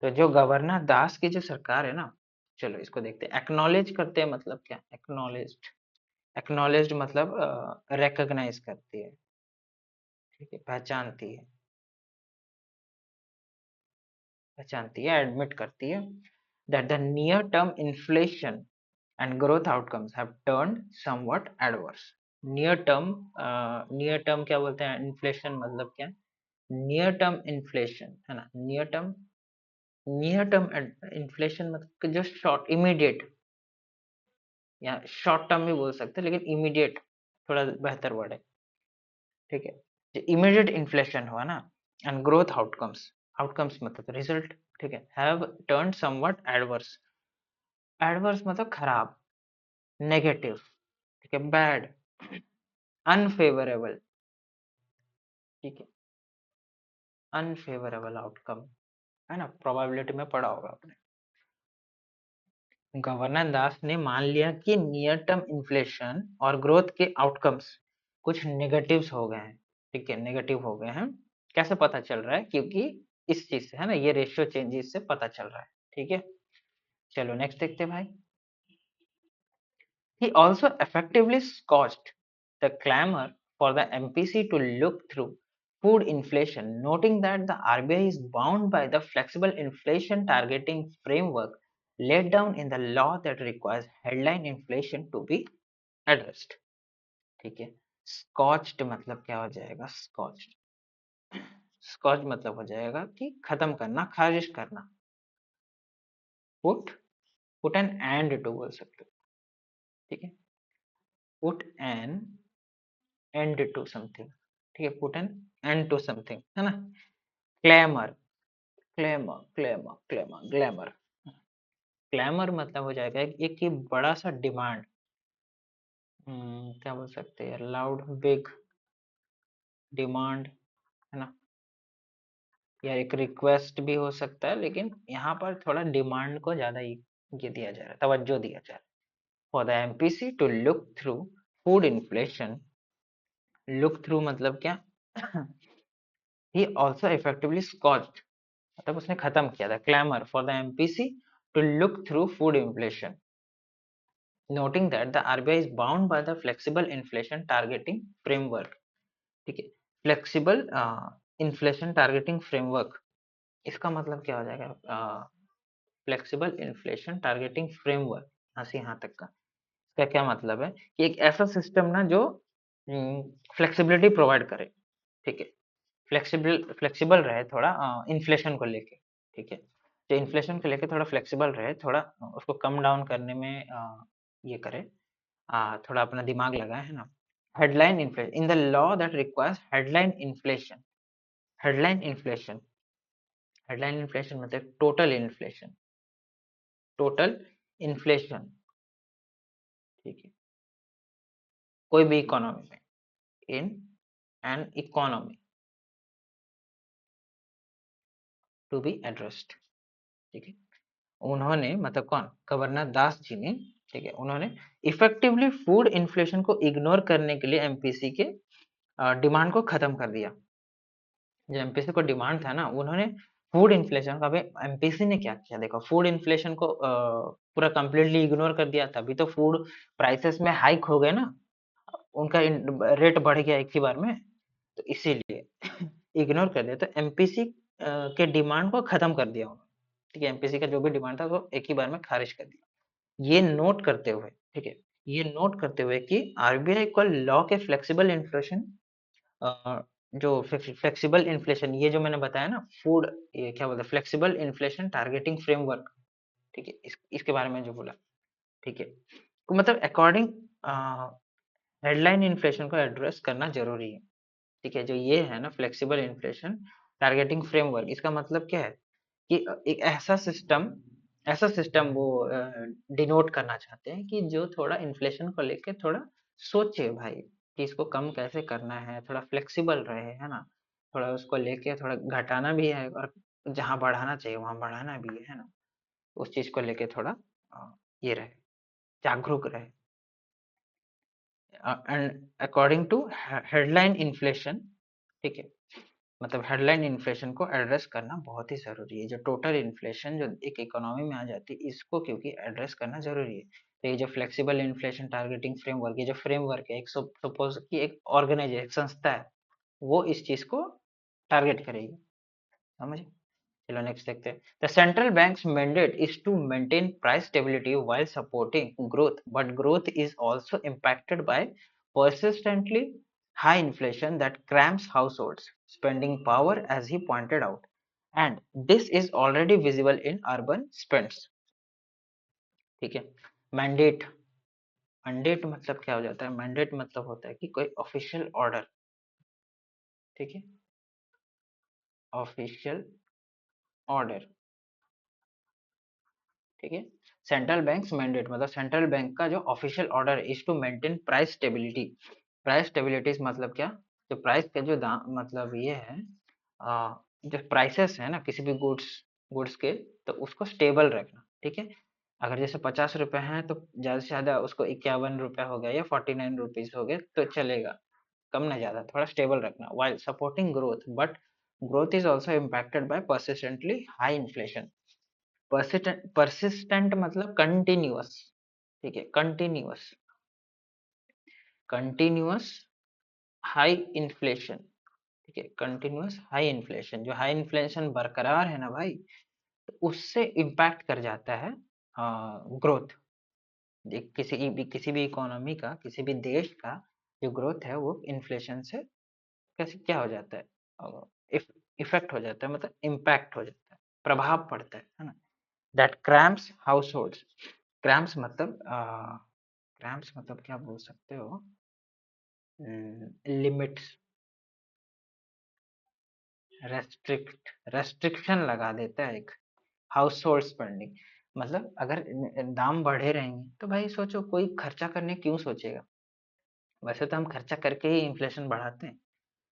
[SPEAKER 1] तो जो गवर्नर दास की जो सरकार है ना, चलो इसको देखते हैं। एक्नॉलेज करते हैं मतलब क्या? एक्नॉलेज्ड, एक्नॉलेज्ड मतलब रिकॉग्नाइज करती है, ठीक है, पहचानती है, एडमिट करती है that the near term inflation and growth outcomes have turned somewhat adverse. Near term क्या बोलते हैं? इन्फ्लेशन मतलब क्या? नियर टर्म इन्फ्लेशन है ना, नियर टर्म इन्फ्लेशन मतलब कि जो शॉर्ट इमीडिएट, या शॉर्ट टर्म भी बोल सकते हैं, लेकिन इमीडिएट थोड़ा बेहतर वर्ड है, ठीक है। जो इमीडिएट इन्फ्लेशन हुआ ना, एंड ग्रोथ आउटकम्स, आउटकम्स मतलब रिजल्ट, ठीक है, have turned somewhat adverse. Adverse मतलब खराब, नेगेटिव, ठीक है, बैड, अनफेवरेबल, ठीक है, अनफेवरेबल आउटकम, है ना, प्रोबेबिलिटी में पढ़ा होगा आपने। गवर्नर दास ने मान लिया कि नियर टर्म इन्फ्लेशन और ग्रोथ के आउटकम्स कुछ नेगेटिव्स हो गए हैं, ठीक है, नेगेटिव हो गए हैं। कैसे पता चल रहा है? क्योंकि इस चीज से, है ना, ये रेशियो चेंजेस से पता चल रहा है, ठीक है। चलो नेक्स्ट देखते हैं भाई। He also effectively scotched the clamor for the MPC to look through food inflation, noting that the RBI is bound by the flexible inflation targeting framework laid down in the law that requires headline inflation to be addressed. ठीक है, स्कॉच्ड मतलब क्या हो जाएगा? Scotch मतलब हो जाएगा कि खत्म करना, खारिज करना। Put put an end to बोल सकते हो, ठीक है, put an end to something, ठीक है, put an end to something, है ना। क्लेमर, ग्लैमर, क्लैमर मतलब हो जाएगा एक ही बड़ा सा डिमांड, क्या बोल सकते हैं? लाउड बिग डिमांड, है ना, या एक रिक्वेस्ट भी हो सकता है, लेकिन यहाँ पर थोड़ा डिमांड को ज्यादा ये दिया जा रहा है, तवज्जो दिया जा रहा है। For the MPC to look through food inflation, look through मतलब क्या? ही ऑल्सो इफेक्टिवली स्कॉच्ड, मतलब उसने खत्म किया था। Clamour for the MPC to look through food inflation, noting that the RBI is bound by the flexible inflation targeting framework, ठीक है। Flexible inflation targeting framework, इसका मतलब क्या हो जाएगा? फ्लेक्सिबल इन्फ्लेशन टारगेटिंग फ्रेमवर्क, यहाँ से यहाँ तक का इसका क्या मतलब है? कि एक ऐसा सिस्टम ना जो फ्लेक्सिबिलिटी प्रोवाइड करे, ठीक है, फ्लेक्सिबल रहे थोड़ा इन्फ्लेशन को लेके, ठीक है। जो इन्फ्लेशन को लेके थोड़ा फ्लेक्सिबल रहे, थोड़ा उसको कम डाउन करने में ये करे, थोड़ा अपना दिमाग लगाए, है ना। Headline inflation in the law that requires headline inflation, headline inflation, headline inflation मतलब टोटल इन्फ्लेशन, टोटल इन्फ्लेशन, ठीक है, कोई भी इकोनॉमी में, in an economy to be addressed, ठीक है। उन्होंने मतलब कौन? गवर्नर दास जी ने, ठीक है, उन्होंने इफेक्टिवली फूड इन्फ्लेशन को इग्नोर करने के लिए एमपीसी के डिमांड को खत्म कर दिया। जो एमपीसी को डिमांड था ना, उन्होंने फूड इन्फ्लेशन का, एमपीसी ने क्या किया देखो, फूड इन्फ्लेशन को पूरा कंप्लीटली इग्नोर कर दिया, तभी तो फूड प्राइसेस में हाइक हो गए ना, उनका रेट बढ़ गया एक ही बार में, तो इसीलिए इग्नोर कर दिया। तो एमपीसी के डिमांड को खत्म कर दिया उन्होंने, ठीक है, एमपीसी का जो भी डिमांड था वो एक ही बार में खारिज कर दिया। ये नोट करते हुए, ठीक है, ये नोट करते हुए कि आरबीआई को लॉ के फ्लेक्सिबल इन्फ्लेशन, जो फ्लेक्सिबल इन्फ्लेशन, ये जो मैंने बताया ना, फूड, ये क्या बोलते हैं, फ्लेक्सिबल इन्फ्लेशन टारगेटिंग फ्रेमवर्क, ठीक है, इसके बारे में जो बोला, ठीक है, तो मतलब अकॉर्डिंग हेडलाइन इन्फ्लेशन को एड्रेस करना जरूरी है। ठीक है, जो ये है ना फ्लेक्सिबल इन्फ्लेशन टारगेटिंग फ्रेमवर्क, इसका मतलब क्या है कि एक ऐसा सिस्टम वो डिनोट करना चाहते हैं कि जो थोड़ा इन्फ्लेशन को लेके थोड़ा सोचे भाई कि इसको कम कैसे करना है, थोड़ा फ्लेक्सिबल रहे, है ना, थोड़ा उसको लेके थोड़ा घटाना भी है और जहाँ बढ़ाना चाहिए वहां बढ़ाना भी है ना, उस चीज को लेके थोड़ा ये रहे, जागरूक रहे। And according to headline inflation, ठीक है, मतलब हेडलाइन इन्फ्लेशन को एड्रेस करना बहुत ही ज़रूरी है। जो टोटल इन्फ्लेशन जो एक इकोनॉमी में आ जाती है, इसको क्योंकि एड्रेस करना ज़रूरी है। तो ये जो फ्लेक्सिबल इन्फ्लेशन टारगेटिंग फ्रेमवर्क, ये जो फ्रेमवर्क है, एक सपोज कि एक ऑर्गेनाइजेशन संस्था है, वो इस चीज़ को टारगेट करेगी, समझे? चलो नेक्स्ट देखते हैं। The central bank's mandate is to maintain price stability while supporting growth, but growth is also impacted by persistently high inflation that cramps households spending power, as he pointed out, and this is already visible in urban spends। ठीक है। Mandate, mandate मतलब क्या हो जाता है? Mandate मतलब होता है कि कोई ऑफिशियल ऑर्डर, ठीक है, ऑफिशियल ऑर्डर, ठीक है। सेंट्रल बैंक्स मैंडेट मतलब सेंट्रल बैंक का जो official order is to maintain price stability. Price stability मतलब क्या? जो प्राइस का जो दाम मतलब ये है, जो प्राइसेस है ना किसी भी गुड्स गुड्स के, तो उसको स्टेबल रखना, ठीक है। अगर जैसे 50 रुपए हैं तो ज्यादा से ज्यादा उसको 51 रुपए हो गया या 49 रुपीज हो गए तो चलेगा, कम ना ज्यादा, थोड़ा स्टेबल रखना, while supporting growth, but growth is also impacted by persistently high inflation. Persistent मतलब कंटिन्यूअस, ठीक है, कंटिन्यूअस, कंटिन्यूअस हाई इन्फ्लेशन, ठीक है, कंटिन्यूअस हाई इन्फ्लेशन, जो हाई इन्फ्लेशन बरकरार है ना भाई, तो उससे इम्पैक्ट कर जाता है ग्रोथ। किसी भी इकोनॉमी का, किसी भी देश का जो ग्रोथ है वो इन्फ्लेशन से कैसे क्या हो जाता है, इफेक्ट हो जाता है, मतलब इम्पैक्ट हो जाता है, प्रभाव पड़ता है ना। दैट क्रैम्प्स हाउसहोल्ड्स, क्रैम्प्स मतलब क्रैम्प्स मतलब क्या बोल सकते हो, लिमिट्स, रेस्ट्रिक्शन लगा देता है एक। हाउस होल्ड स्पेंडिंग मतलब अगर दाम बढ़े रहेंगे तो भाई सोचो कोई खर्चा करने क्यों सोचेगा? वैसे तो हम खर्चा करके ही इन्फ्लेशन बढ़ाते हैं,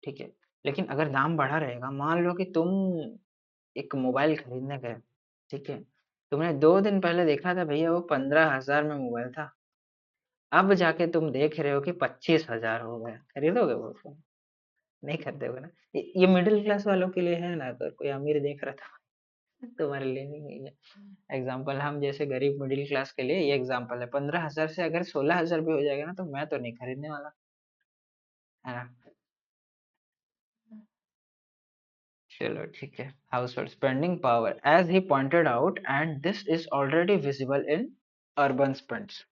[SPEAKER 1] ठीक है। लेकिन अगर दाम बढ़ा रहेगा, मान लो कि तुम एक मोबाइल खरीदने गए, ठीक है, तुमने 2 दिन पहले देखा था भैया वो 15,000 में मोबाइल था, अब जाके तुम देख रहे हो कि 25,000 हो गया, खरीदोगे वो फोन? नहीं खरीदोगे ना। ये मिडिल क्लास वालों के लिए है ना, अगर कोई अमीर देख रहा था तुम्हारे लिए नहीं है। एग्जाम्पल हम जैसे गरीब मिडिल क्लास के लिए ये एग्जाम्पल है, 15,000 से अगर 16,000 भी हो जाएगा ना तो मैं तो नहीं खरीदने वाला, है ना। चलो ठीक है। Household spending power, as he pointed out, and this is already visible in urban spends.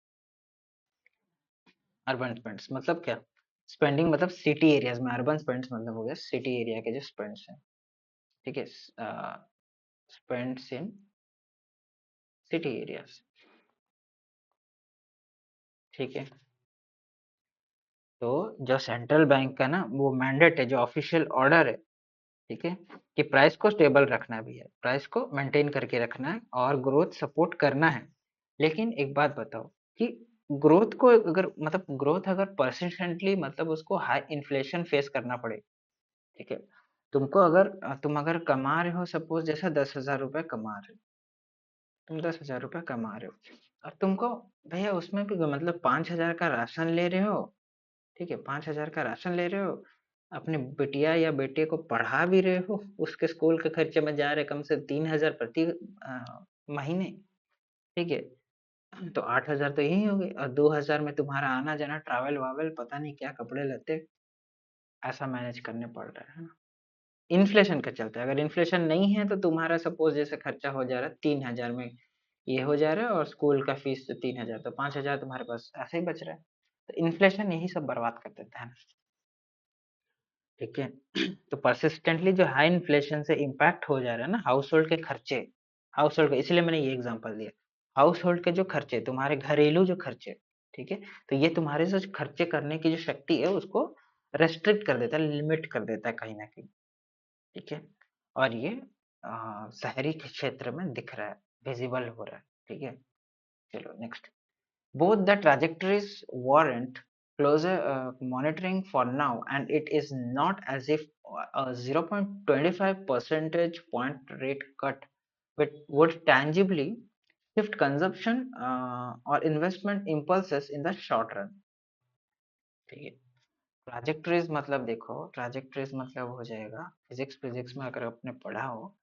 [SPEAKER 1] Urban spends मतलब क्या? स्पेंडिंग मतलब सिटी एरियाज में, अर्बन स्पेंड्स मतलब हो गया सिटी एरिया के जो स्पेंड्स हैं, ठीक है, स्पेंड्स इन सिटी एरियाज, ठीक है। तो जो सेंट्रल बैंक का ना वो मैंडेट है, जो ऑफिशियल ऑर्डर है, ठीक है, कि प्राइस को स्टेबल रखना भी है, प्राइस को मेंटेन करके रखना है और ग्रोथ सपोर्ट करना है। लेकिन एक बात बताओ कि ग्रोथ को अगर मतलब ग्रोथ अगर परसिस्टेंटली मतलब उसको हाई इन्फ्लेशन फेस करना पड़े, ठीक है, तुम अगर कमा रहे हो सपोज जैसे 10,000 रुपए कमा रहे हो, तुम 10,000 रुपए कमा रहे हो और तुमको भैया उसमें भी मतलब 5,000 का राशन ले रहे हो, ठीक है, 5,000 का राशन ले रहे हो, अपने बिटिया या बेटे को पढ़ा भी रहे हो, उसके स्कूल के खर्चे में जा रहे कम से 3,000 प्रति महीने, ठीक है, तो 8,000 तो यही हो गए और 2,000 में तुम्हारा आना जाना ट्रैवल वावल पता नहीं क्या कपड़े लत्ते ऐसा मैनेज करने पड़ रहा है ना। इन्फ्लेशन का चलता है, अगर इन्फ्लेशन नहीं है तो तुम्हारा सपोज जैसे खर्चा हो जा रहा है 3,000 में, ये हो जा रहा है और स्कूल का फीस 3,000, तो 5,000 तुम्हारे पास ऐसे ही बच रहा है। तो इन्फ्लेशन यही सब बर्बाद कर देता है ना, ठीक है। तो परसिस्टेंटली जो हाई इन्फ्लेशन से इम्पैक्ट हो जा रहा है ना हाउस होल्ड के खर्चे, हाउस होल्ड के, इसलिए मैंने ये एग्जांपल दिया, हाउस होल्ड के जो खर्चे, तुम्हारे घरेलू जो खर्चे, ठीक है, तो ये तुम्हारे जो खर्चे करने की जो शक्ति है उसको रेस्ट्रिक्ट कर देता है, लिमिट कर देता है कहीं ना कहीं। ठीक है, और ये शहरी क्षेत्र में दिख रहा है, विजिबल हो रहा है। ठीक है, चलो next. Both the trajectories warrant closer monitoring for now, and it is not as if a 0.25 percentage point rate cut would tangibly shift consumption or investment impulses in the short run. ठीक है, ट्राजेक्टरीज मतलब देखो, ट्राजेक्टरीज मतलब हो जाएगा, physics physics में अगर आपने पढ़ा हो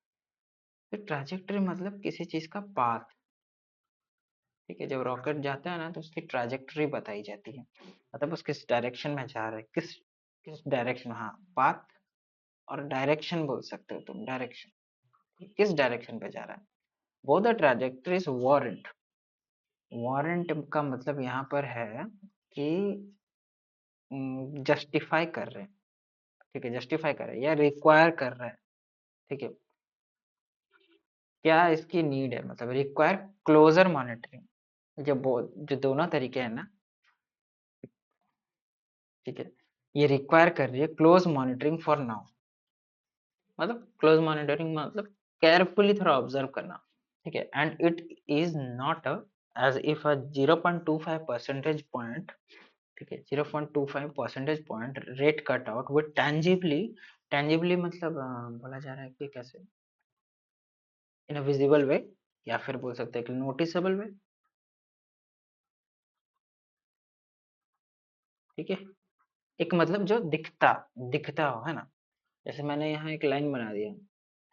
[SPEAKER 1] तो ट्राजेक्टरी मतलब किसी चीज का पाथ। ठीक है, जब रॉकेट जाता है ना तो उसकी ट्राजेक्टरी बताई जाती है, मतलब उस किस डायरेक्शन में जा रहा है, किस किस डायरेक्शन, हाँ पाथ और डायरेक्शन बोल सकते हो तुम, डायरेक्शन किस डायरेक्शन पे जा रहा है। वो द ट्राजेक्टरीज वारंट, वारंट का मतलब यहाँ पर है कि जस्टिफाई कर रहे हैं। ठीक है, जस्टिफाई कर रहे हैं या रिक्वायर कर रहे हैं। ठीक है, क्या इसकी नीड है, मतलब रिक्वायर क्लोजर मॉनिटरिंग। जो दोनों तरीके हैं ना, ठीक है, ये रिक्वायर कर रही है क्लोज मॉनिटरिंग फॉर नाउ, मतलब क्लोज मॉनिटरिंग मतलब केयरफुली थोड़ा ऑब्जर्व करना। ठीक है, and it is not as if a 0.25 percentage point, ठीक है, 0.25 percentage point rate cut out with tangibly, tangibly मतलब बोला जा रहा है कि कैसे, इन अ विजिबल वे, या फिर बोल सकते हैं कि नोटिसेबल वे। ठीक है, एक मतलब जो दिखता, दिखता हो, है ना। जैसे मैंने यहाँ एक लाइन बना दिया,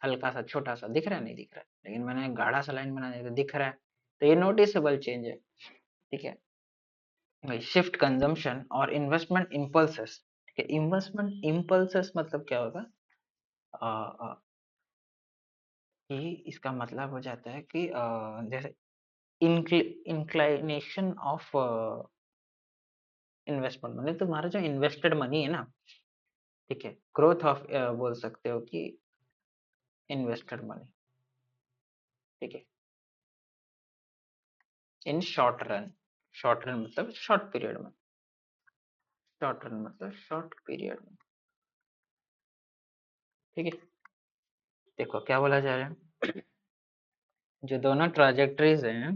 [SPEAKER 1] हल्का सा छोटा सा, दिख रहा है नहीं दिख रहा है, लेकिन मैंने एक गाढ़ा सा लाइन बना दिया तो दिख रहा है, तो ये नोटिसेबल चेंज है। ठीक है, भाई शिफ्ट कंजम्पशन और इन्वेस्टमेंट इम्पल्सेस। ठीक है, इन्वेस्टमेंट इम्पल्सेस मतलब क्या होगा, अ, अ, कि इसका मतलब हो जाता है कि जैसे इंक्लाइनेशन ऑफ इन्वेस्टमेंट, मतलब तुम्हारा जो इन्वेस्टेड मनी है ना, ठीक है, ग्रोथ ऑफ बोल सकते हो कि इन्वेस्टेड मनी। ठीक है, in short run, short run मतलब शॉर्ट पीरियड में, शॉर्ट रन मतलब शॉर्ट पीरियड में। ठीक है, देखो क्या बोला जा रहा है, जो दोनों ट्राजेक्टरीज हैं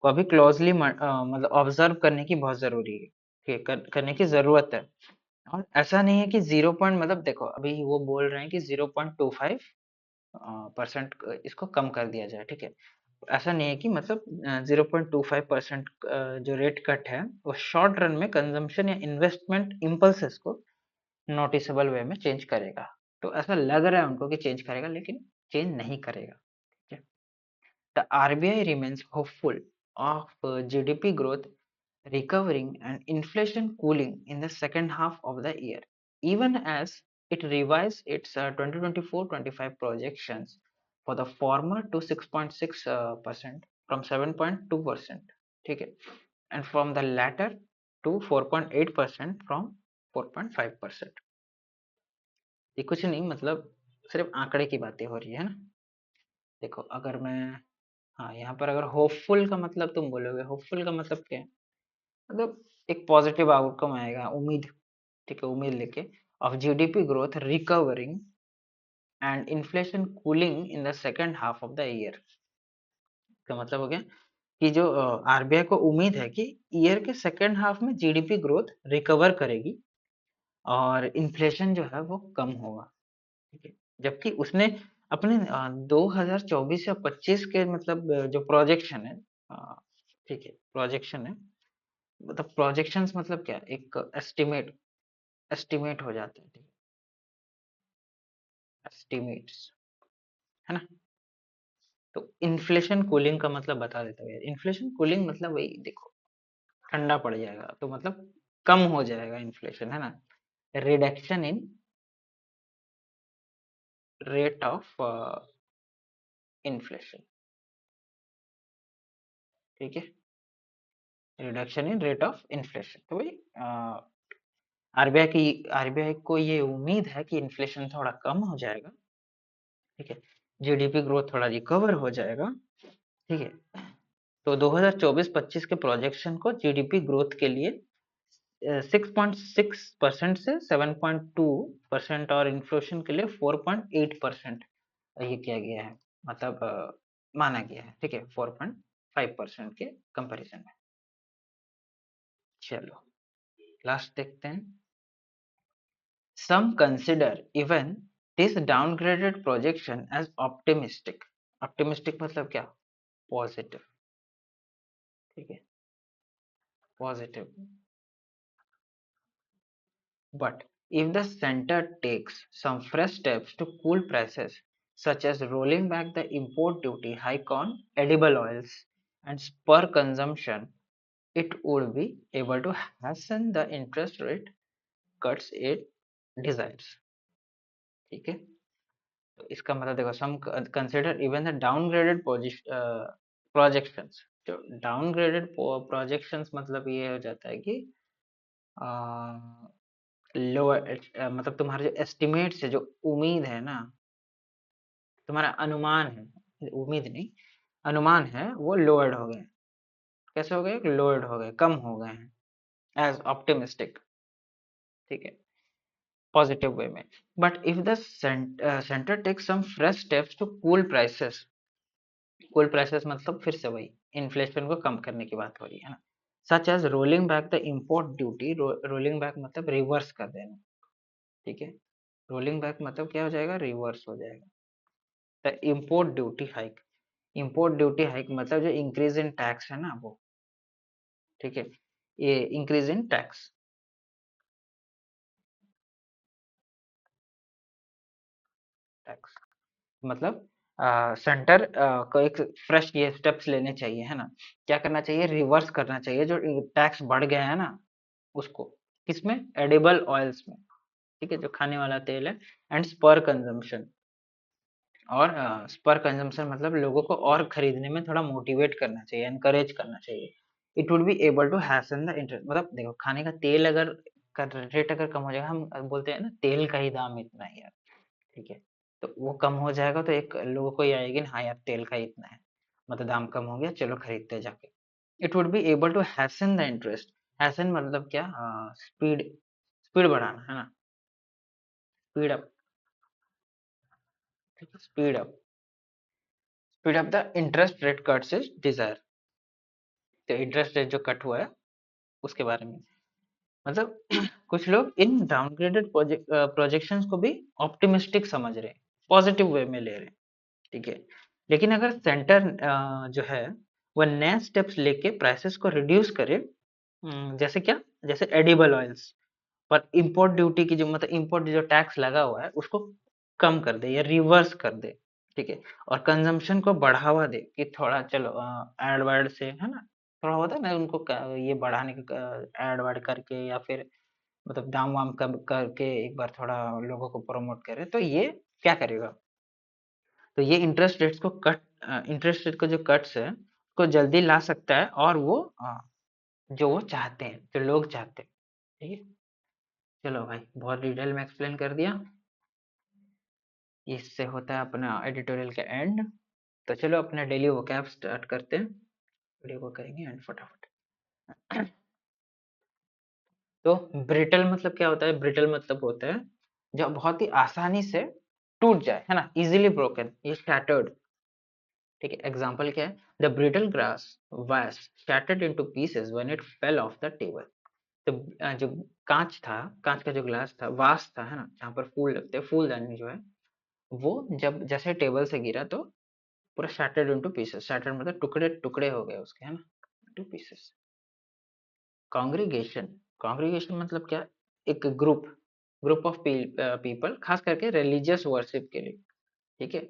[SPEAKER 1] को अभी क्लोजली मतलब ऑब्जर्व करने की बहुत जरूरी है। ठीक है, करने की जरूरत है। और ऐसा नहीं है कि 0 मतलब देखो अभी वो बोल रहे हैं कि 0.25 परसेंट इसको कम कर दिया जाए। ठीक है, ऐसा नहीं है कि मतलब 0.25% जो रेट कट है वो शॉर्ट रन में कंजम्पशन या इन्वेस्टमेंट इम्पल्सेस को नोटिसेबल वे में चेंज करेगा। तो ऐसा लग रहा है उनको कि चेंज करेगा, लेकिन चेंज नहीं करेगा। ठीक है? The RBI remains hopeful of GDP growth recovering and inflation cooling in the second half of the year, even as it revised its 2024-25 projections for the former to 6.6% from 7.2%. ठीक है, and from the latter to 4.8% from 4.5%. ये कुछ नहीं, मतलब सिर्फ आंकड़े की बातें हो रही है ना। देखो अगर मैं, हाँ यहाँ पर अगर होपफुल का मतलब तुम बोलोगे, होपफुल का मतलब क्या है, मतलब एक पॉजिटिव आउटकम आएगा, उम्मीद। ठीक है, उम्मीद लेके of GDP growth recovering and inflation cooling in the second half of the year. का मतलब हो गया कि जो आरबीआई को उम्मीद है कि ईयर के सेकेंड हाफ में जीडीपी ग्रोथ रिकवर करेगी और इन्फ्लेशन जो है वो कम होगा। ठीक है, जबकि उसने अपने 2024 या 25 के मतलब जो प्रोजेक्शन है, ठीक है प्रोजेक्शन है, मतलब प्रोजेक्शंस मतलब क्या, एक एस्टिमेट, एस्टिमेट हो जाता है। ठीक है, एस्टिमेट्स, है ना। तो इन्फ्लेशन कूलिंग का मतलब बता देता हूँ यार, इन्फ्लेशन कूलिंग मतलब वही देखो, ठंडा पड़ जाएगा तो मतलब कम हो जाएगा इन्फ्लेशन, है ना। Reduction in rate of inflation. ठीक है, reduction in rate of inflation, तो वही आरबीआई को ये उम्मीद है कि इन्फ्लेशन थोड़ा कम हो जाएगा। ठीक है, जीडीपी ग्रोथ थोड़ा रिकवर हो जाएगा। ठीक है, तो 2024-25 के प्रोजेक्शन को जीडीपी ग्रोथ के लिए 6.6% से 7.2% और इन्फ्लेशन के लिए 4.8% ये किया गया है, मतलब माना गया है, ठीक है, 4.5% के कंपैरिजन में। चलो लास्ट देखते हैं। Some consider even this downgraded projection as optimistic. Optimistic मतलब क्या? Positive, ठीक है, positive. But if the center takes some fresh steps to cool prices, such as rolling back the import duty hike on edible oils and spur consumption, it would be able to hasten the interest rate cuts it desires. ठीक है, तो इसका मतलब देखो, some consider even the downgraded projections. जो downgraded projections मतलब ये हो जाता है कि लोअर, मतलब तुम्हारे जो एस्टिमेट्स है, जो उम्मीद है ना, तुम्हारा अनुमान है, उम्मीद नहीं, अनुमान है, वो लोअर्ड हो गए। कैसे हो गए? लोअर्ड हो गए, कम हो गए हैं एज ऑप्टिमिस्टिक, ठीक है, पॉजिटिव वे में। But if the centre takes some fresh steps to cool prices, cool prices मतलब फिर से वही, इन्फ्लेशन को कम करने की बात हो रही है ना। Such as rolling back the import duty, rolling back मतलब रिवर्स कर देना, ठीक है, रोलिंग बैक मतलब क्या हो जाएगा? रिवर्स हो जाएगा। The import duty hike, import duty hike मतलब जो इंक्रीज इन टैक्स है ना वो, ठीक है, ये इंक्रीज इन टैक्स, टैक्स मतलब सेंटर को एक फ्रेश ये स्टेप्स लेने चाहिए, है ना। क्या करना चाहिए? रिवर्स करना चाहिए जो टैक्स बढ़ गया है ना उसको। किसमें? एडिबल ऑयल्स में, ठीक है, जो खाने वाला तेल है। एंड स्पर कंजम्पशन, और स्पर कंजम्पशन मतलब लोगों को और खरीदने में थोड़ा मोटिवेट करना चाहिए, एनकरेज करना चाहिए। It would be able to hasten the interest, मतलब देखो, खाने का तेल अगर का रेट अगर कम हो जाएगा, हम बोलते हैं ना तेल का ही दाम इतना है यार, ठीक है, तो वो कम हो जाएगा तो एक लोगों को ये आएगी ना, हाँ यार तेल का ही इतना है, मतलब दाम कम हो गया, चलो खरीदते जाके। It would be able to hasten the interest. Hasten मतलब क्या? स्पीड, स्पीड बढ़ाना, है ना, स्पीड अप, ठीक है, speed up the interest rate cuts is desire. तो इंटरेस्ट रेट जो कट हुआ है उसके बारे में, मतलब कुछ लोग इन डाउनग्रेडेड प्रोजेक्शंस को भी ऑप्टिमिस्टिक समझ रहे हैं, पॉजिटिव वे में ले रहे हैं, ठीक है। लेकिन अगर सेंटर जो है वो नए स्टेप्स लेके प्राइसेस को रिड्यूस करे, जैसे क्या? जैसे एडिबल ऑयल्स पर इंपोर्ट ड्यूटी की जो, मतलब इंपोर्ट जो टैक्स लगा हुआ है उसको कम कर दे या रिवर्स कर दे, ठीक है, और कंजम्पशन को बढ़ावा दे कि थोड़ा चलो एड वर्ड से, है ना, थोड़ा होता है ना उनको ये बढ़ाने का, एड वर्ड करके या फिर मतलब दाम वाम कम करके एक बार थोड़ा लोगों को प्रमोट करे, तो ये क्या करेगा? तो ये इंटरेस्ट रेट्स को कट, इंटरेस्ट रेट का जो कट्स है को जल्दी ला सकता है, और वो जो वो चाहते हैं, जो लोग चाहते हैं, ठीक है। चलो भाई, बहुत डिटेल में एक्सप्लेन कर दिया। इससे होता है अपना एडिटोरियल का एंड। तो चलो अपना डेली वोकैब स्टार्ट करते हैं, वीडियो को करेंगे एंड फटाफट। तो ब्रिटल मतलब क्या होता है? ब्रिटल मतलब होता है जो बहुत ही आसानी से टूट जाए, है ना, इजीली ब्रोकन, ये शैटर्ड, ठीक है। एग्जांपल क्या है? The brittle grass was shattered into pieces when it fell off the table. तो जो कांच था, कांच का जो ग्लास था, वास था, है ना, जहाँ पर फूल लगते हैं, फूलदानी जो है, वो जब जैसे टेबल से गिरा तो पूरा शैटर्ड इनटू पीसेस, शैटर्ड मतलब टुकड़े टुकड़े हो गए उसके, है ना, टू पीसेस। कॉन्ग्रीगेशन, कॉन्ग्रीगेशन मतलब क्या? एक ग्रुप, ग्रुप ऑफ पीपल, खास करके रिलीजियस वर्शिप के लिए, ठीक है,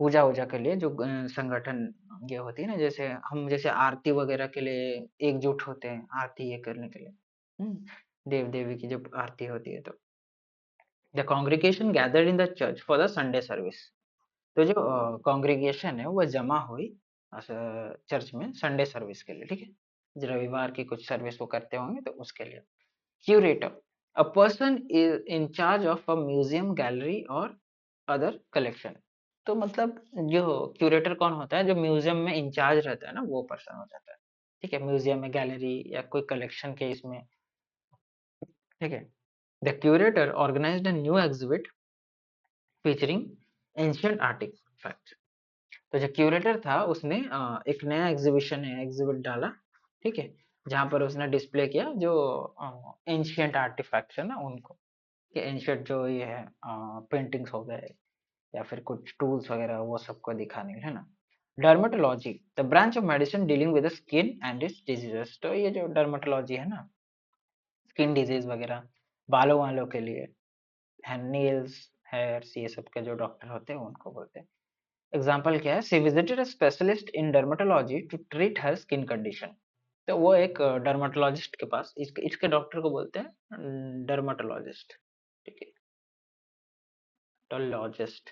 [SPEAKER 1] पूजा वूजा के लिए जो संगठन ये होती है ना, जैसे हम जैसे आरती वगैरह के लिए एकजुट होते हैं, आरती ये करने के लिए, देव देवी की जब आरती होती है तो the congregation gathered in the church for the Sunday service. तो जो कॉन्ग्रीगेशन है वो जमा हुई चर्च में संडे सर्विस के लिए, ठीक है, जो रविवार की कुछ सर्विस वो करते होंगे तो उसके लिए। Curator, a person is in charge of a museum, gallery और अदर कलेक्शन। तो मतलब जो क्यूरेटर कौन होता है? जो म्यूजियम में इंचार्ज रहता है ना, वो पर्सन हो जाता है, ठीक है, म्यूजियम में, गैलरी या कोई कलेक्शन के इसमें ठीक है। The curator organised a new exhibit featuring ancient artifacts. तो जो क्यूरेटर था उसने एक नया एग्जिबिट डाला, ठीक है, जहां पर उसने डिस्प्ले किया जो एंशियंट आर्टिफैक्ट्स है ना उनको, कि एंशियंट जो ये है पेंटिंग्स हो गए या फिर कुछ टूल्स वगैरह वो सबको दिखाने है ना। Dermatology, the branch of medicine dealing with the skin and it's diseases. तो ये जो डर्मेटोलॉजी है ना, स्किन डिजीज वगैरह, बालों वालों के लिए, नेल्स, हेयर्स, ये सब के जो डॉक्टर होते हैं उनको बोलते हैं। एग्जाम्पल क्या है, she visited a specialist in dermatology to treat her skin condition. तो वो एक डर्मेटोलॉजिस्ट के पास, इसके डॉक्टर को बोलते हैं डर्मेटोलॉजिस्ट, ठीक है, डर्मेटोलॉजिस्ट।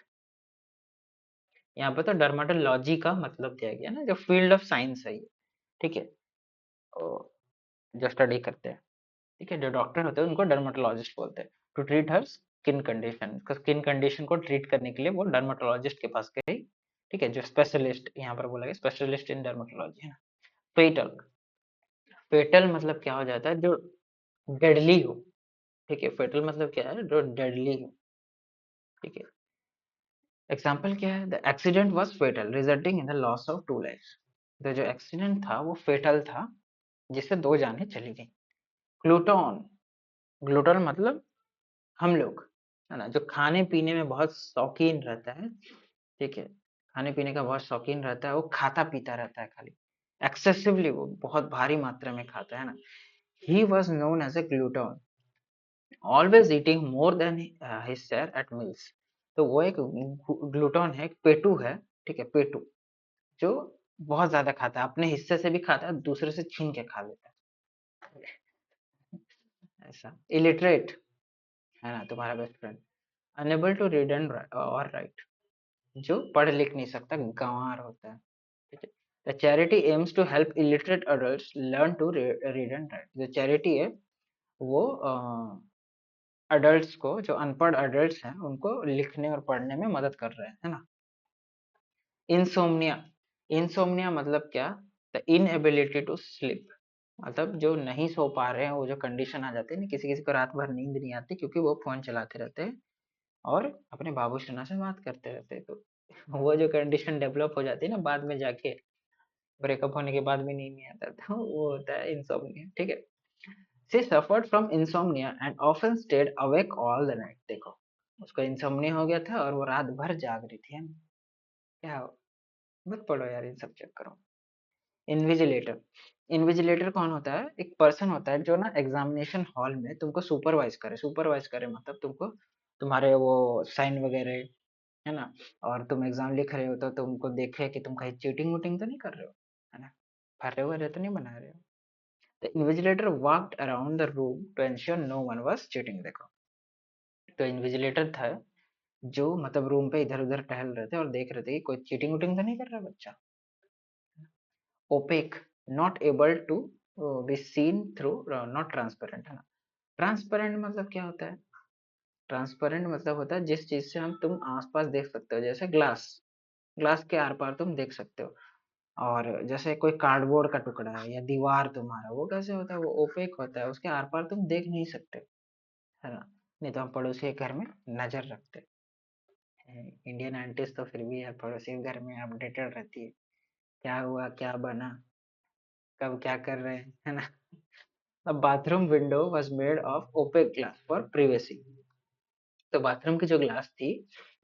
[SPEAKER 1] यहाँ पे तो डर्मेटोलॉजी का मतलब दिया गया ना, जो फील्ड ऑफ साइंस है ये, ठीक है, तो जो स्टडी करते हैं, ठीक है, जो डॉक्टर होते हैं उनको डर्मेटोलॉजिस्ट बोलते हैं। To treat her skin condition, skin condition को ट्रीट करने के लिए वो डर्मेटोलॉजिस्ट के पास गई, ठीक है, जो स्पेशलिस्ट यहाँ पर बोला गया, स्पेशलिस्ट इन डर्मेटोलॉजी है ना। फेटल, फेटल मतलब क्या हो जाता है, जो डेडली हो, ठीक है, फेटल मतलब क्या है, जो डेडली हो, ठीक है। एग्जाम्पल क्या है, the accident was fatal resulting in the loss of two lifes. तो जो एक्सीडेंट था वो फेटल था, जिससे दो जानें चली गई। ग्लूटोन, ग्लूटोन मतलब हम लोग, है ना, जो खाने पीने में बहुत शौकीन रहता है, ठीक है, खाने पीने का बहुत शौकीन रहता है, वो खाता पीता रहता है खाली, एक्सेसिवली, वो बहुत भारी मात्रा में खाता है ना। He was known as a glutton, always eating more than his share at meals. तो वो एक ग्लूटोन है, एक पेटू है, ठीक है, पेटू, जो बहुत ज्यादा खाता है, अपने हिस्से से भी खाता है, दूसरे से छीन के खा लेता है, ऐसा। इलिटरेट है ना तुम्हारा best friend, unable to read and और राइट, जो पढ़ लिख नहीं सकता, गंवार होता है, ठीक है। The charity aims to help illiterate adults learn to read and write. जो चैरिटी है वो अडल्ट्स को, जो अनपढ़ अडल्ट्स हैं उनको लिखने और पढ़ने में मदद कर रहे हैं, है ना। इंसोम्निया, इंसोम्निया मतलब क्या, द इनएबिलिटी टू स्लीप, मतलब जो नहीं सो पा रहे हैं, वो जो कंडीशन आ जाती है ना, किसी किसी को रात भर नींद नहीं आती क्योंकि वो फोन चलाते रहते हैं और अपने बाबू शना से बात करते रहते हैं, तो वो जो कंडीशन डेवलप हो जाती है ना बाद में जाके, ब्रेकअप होने के बाद भी नींद नहीं आता, तो वो होता है इंसोम्निया, ठीक है। She suffered from insomnia and often stayed awake all the night. देखो, उसको इंसोम्निया हो गया था और वो रात भर जाग रही थी, है ना? क्या हो? मत पढ़ो यार इन सब चक्करों। इन्विजिलेटर, इन्विजिलेटर कौन होता है, एक पर्सन होता है जो ना एग्जामिनेशन हॉल में तुमको सुपरवाइज करे, सुपरवाइज करे मतलब तुमको, तुम्हारे वो साइन वगैरह, है ना, और तुम एग्जाम लिख रहे हो तो तुमको देखे कि तुम कहीं चीटिंग वूटिंग तो नहीं कर रहे हो, है ना, फर्रे वगैरह तो नहीं बना रहे हो। The invigilator walked around the room to ensure no one was cheating. देखो, तो इन्विजिलेटर था जो मतलब रूम पे इधर उधर टहल रहे थे और देख रहे थे कि कोई चीटिंग वूटिंग तो नहीं कर रहा बच्चा। Opaque, not able to be seen through, not transparent, है ना। ट्रांसपेरेंट मतलब क्या होता है, ट्रांसपेरेंट मतलब होता है जिस चीज से हम तुम आसपास देख सकते हो, जैसे ग्लास, ग्लास के आर पार तुम देख सकते हो। और जैसे कोई कार्डबोर्ड का टुकड़ा है या दीवार तुम्हारा, वो कैसे होता है, वो ओपेक होता है, उसके आर पार तुम देख नहीं सकते, है ना। नहीं तो हम पड़ोसी के घर में नजर रखते हैं, इंडियन आंटीज तो फिर भी यार पड़ोसी के घर में अपडेटेड रहती है, क्या हुआ क्या बना, कब क्या कर रहे हैं, है ना। A bathroom window was made of opaque glass for privacy। तो बाथरूम की जो ग्लास थी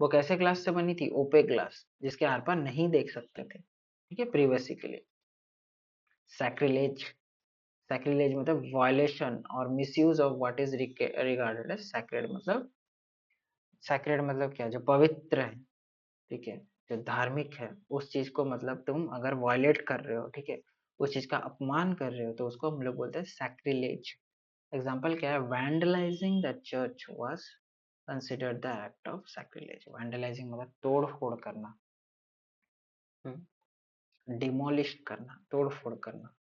[SPEAKER 1] वो कैसे ग्लास से बनी थी, ओपेक ग्लास, जिसके आर पार नहीं देख सकते थे, ठीक है, प्रिवेसी के लिए। सैक्रिलेज, सैक्रिलेज मतलब वायलेशन और misuse of what is regarded as sacred, मतलब सैक्रेड मतलब क्या, जो पवित्र है, ठीक है, जो धार्मिक है, उस चीज को मतलब तुम अगर वायलेट कर रहे हो, ठीक है, उस चीज का अपमान कर रहे हो, तो उसको हम लोग बोलते हैं सैक्रिलेज। एग्जाम्पल क्या है, vandalising the church was considered the act of sacrilege. Vandalising मतलब तोड़ फोड़ करना, डिमोलिश करना, तोड़ फोड़ करना,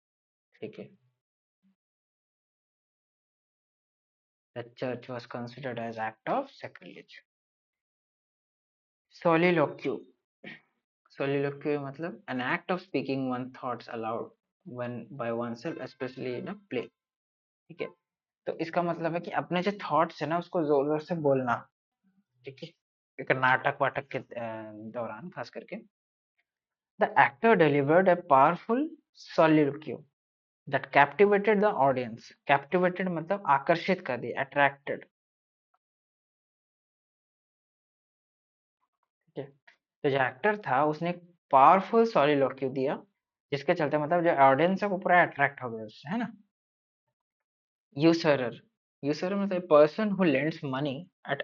[SPEAKER 1] ठीक है। The church was considered as act of sacrilege. Soliloquy, soliloquy मतलब an act of speaking one thoughts aloud when by oneself, especially in a play, ठीक है। तो इसका मतलब है कि अपने जो थॉट्स है ना उसको जोर जोर से बोलना, ठीक है, एक नाटक वाटक के दौरान खास करके। The actor delivered a powerful soliloquy that captivated the audience. Captivated मतलब आकर्षित कर दिया, attracted, ठीक है। तो जो एक्टर था उसने एक पावरफुल सॉलिलोक्यू दिया, जिसके चलते मतलब जो ऑडियंस है वो पूरा अट्रैक्ट हो गया उससे, है ना। यूसरर, यूसरर मतलब person who lends money at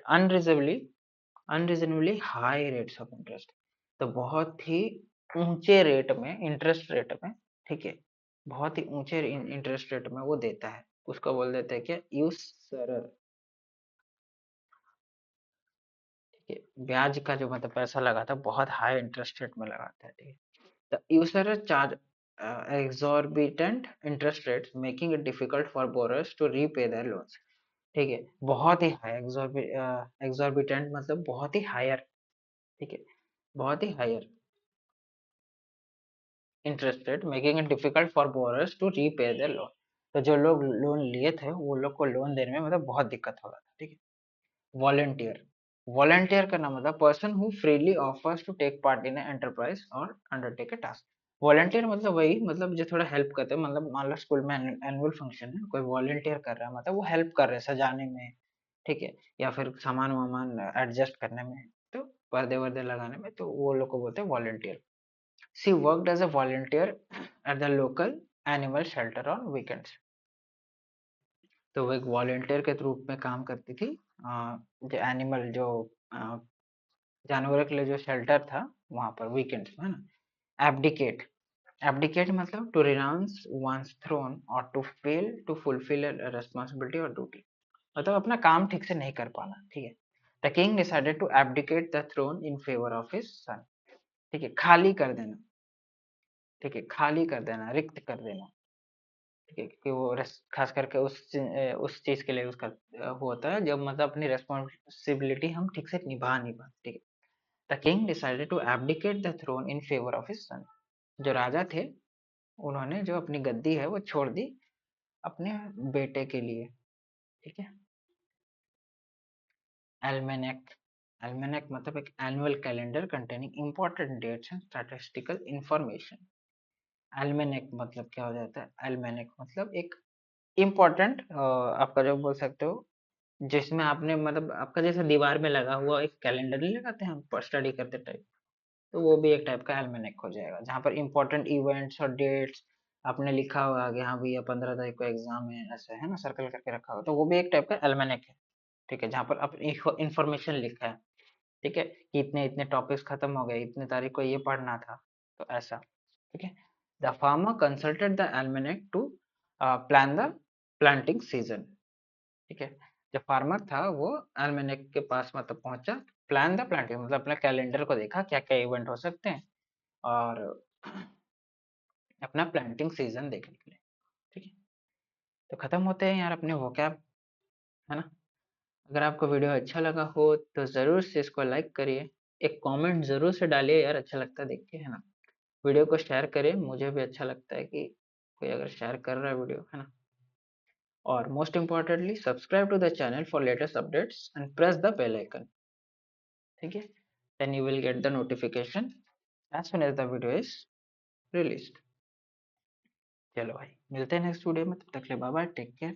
[SPEAKER 1] unreasonably high rates of interest. तो बहुत ही ऊंचे रेट में, इंटरेस्ट रेट में, ठीक है, बहुत ही ऊंचे इंटरेस्ट रेट में वो देता है, उसको बोल देते हैं क्या, यूसरर, ठीक है। ब्याज का जो मतलब पैसा लगाता है बहुत हाई इंटरेस्ट रेट में लगाता है, ठीक है। The usurer charge exorbitant interest rates, making it difficult for borrowers to repay their loans. ठीक है, बहुत ही हाई, exorbitant मतलब बहुत ही हायर, ठीक है, बहुत ही higher interest rate, making it difficult for borrowers to repay their loan. तो जो लोग लोन लिए थे वो लोग को लोन देने में मतलब बहुत दिक्कत हो रहा था, ठीक है। वॉलंटियर, वॉलंटियर करना मतलब person who freely offers to take part in enterprise और अंडरटेक अ टास्क। वॉलंटियर मतलब वही, मतलब जो थोड़ा हेल्प करते हैं, मतलब मान लो स्कूल में एनुअल फंक्शन है, कोई वॉलंटियर कर रहा है मतलब वो हेल्प कर रहे हैं सजाने में, ठीक है, या फिर सामान वामान एडजस्ट करने में, तो पर्दे वर्दे लगाने में, तो वो लोग को बोलते हैं volunteer. She worked as a volunteer at the local animal shelter on weekends. तो वो एक वॉलंटियर के रूप में काम करती थी, जो एनिमल जो अ, जानवरों के लिए जो शेल्टर था वहां पर वीकेंड्स में, है ना। एब्डिकेट, एब्डिकेट मतलब टू रिनाउंस वंस थ्रोन और to fail to fulfil responsibility और ड्यूटी, मतलब अपना काम ठीक से नहीं कर पाना, ठीक है। The king decided to abdicate the throne in favour of his son, ठीक है, खाली कर देना, ठीक है, खाली कर देना, रिक्त कर देना, ठीक है, कि वो खास करके उस चीज के लिए उसका होता है जब मतलब अपनी रेस्पॉन्सिबिलिटी हम ठीक से निभा नहीं पाते, ठीक है। The king decided to abdicate the throne in favour of his son. जो राजा थे उन्होंने जो अपनी गद्दी है वो छोड़ दी अपने बेटे के लिए, ठीक है। एल्मेनेक, एल्मेनेक मतलब एक annual calendar containing important dates and statistical information. Almanac मतलब क्या हो जाता है, एल्मेनेक मतलब एक इम्पोर्टेंट, आपका जो बोल सकते हो, जिसमें आपने मतलब आपका जैसे दीवार में लगा हुआ एक कैलेंडर नहीं लगाते हैं हम स्टडी करते टाइप, तो वो भी एक टाइप का एल्मेनेक हो जाएगा, जहाँ पर इंपॉर्टेंट इवेंट्स और डेट्स आपने लिखा होगा कि हाँ भैया 15 तारीख को एग्जाम है, ऐसा है ना, सर्कल करके रखा होगा, तो वो भी एक टाइप का एल्मेनेक है, ठीक है, जहाँ पर अपनी इंफॉर्मेशन लिखा है, ठीक है, कि इतने इतने टॉपिक्स खत्म हो गए, इतने तारीख को ये पढ़ना था, तो ऐसा, ठीक है। The farmer consulted the almanac to plan the planting season, ठीक है। जो फार्मर था वो एल्मेनेक के पास मतलब पहुंचा, प्लान द प्लांटिंग मतलब अपने कैलेंडर को देखा क्या क्या इवेंट हो सकते हैं, और अपना प्लांटिंग सीजन देखने के लिए, ठीक है। तो खत्म होते हैं यार अपने vocab, है ना। अगर आपको वीडियो अच्छा लगा हो तो जरूर से इसको लाइक करिए, एक कमेंट जरूर से डालिए यार, अच्छा लगता है देख के, है ना। वीडियो को शेयर करिए, मुझे भी अच्छा लगता है कि कोई अगर शेयर कर रहा है वीडियो, है ना। और most importantly subscribe to the channel for latest updates and press the bell icon, ठीक है, then you will get the notification as soon as the video is released. चलो भाई, मिलते हैं नेक्स्ट वीडियो में, तब तक के लिए बाय बाय, टेक केयर।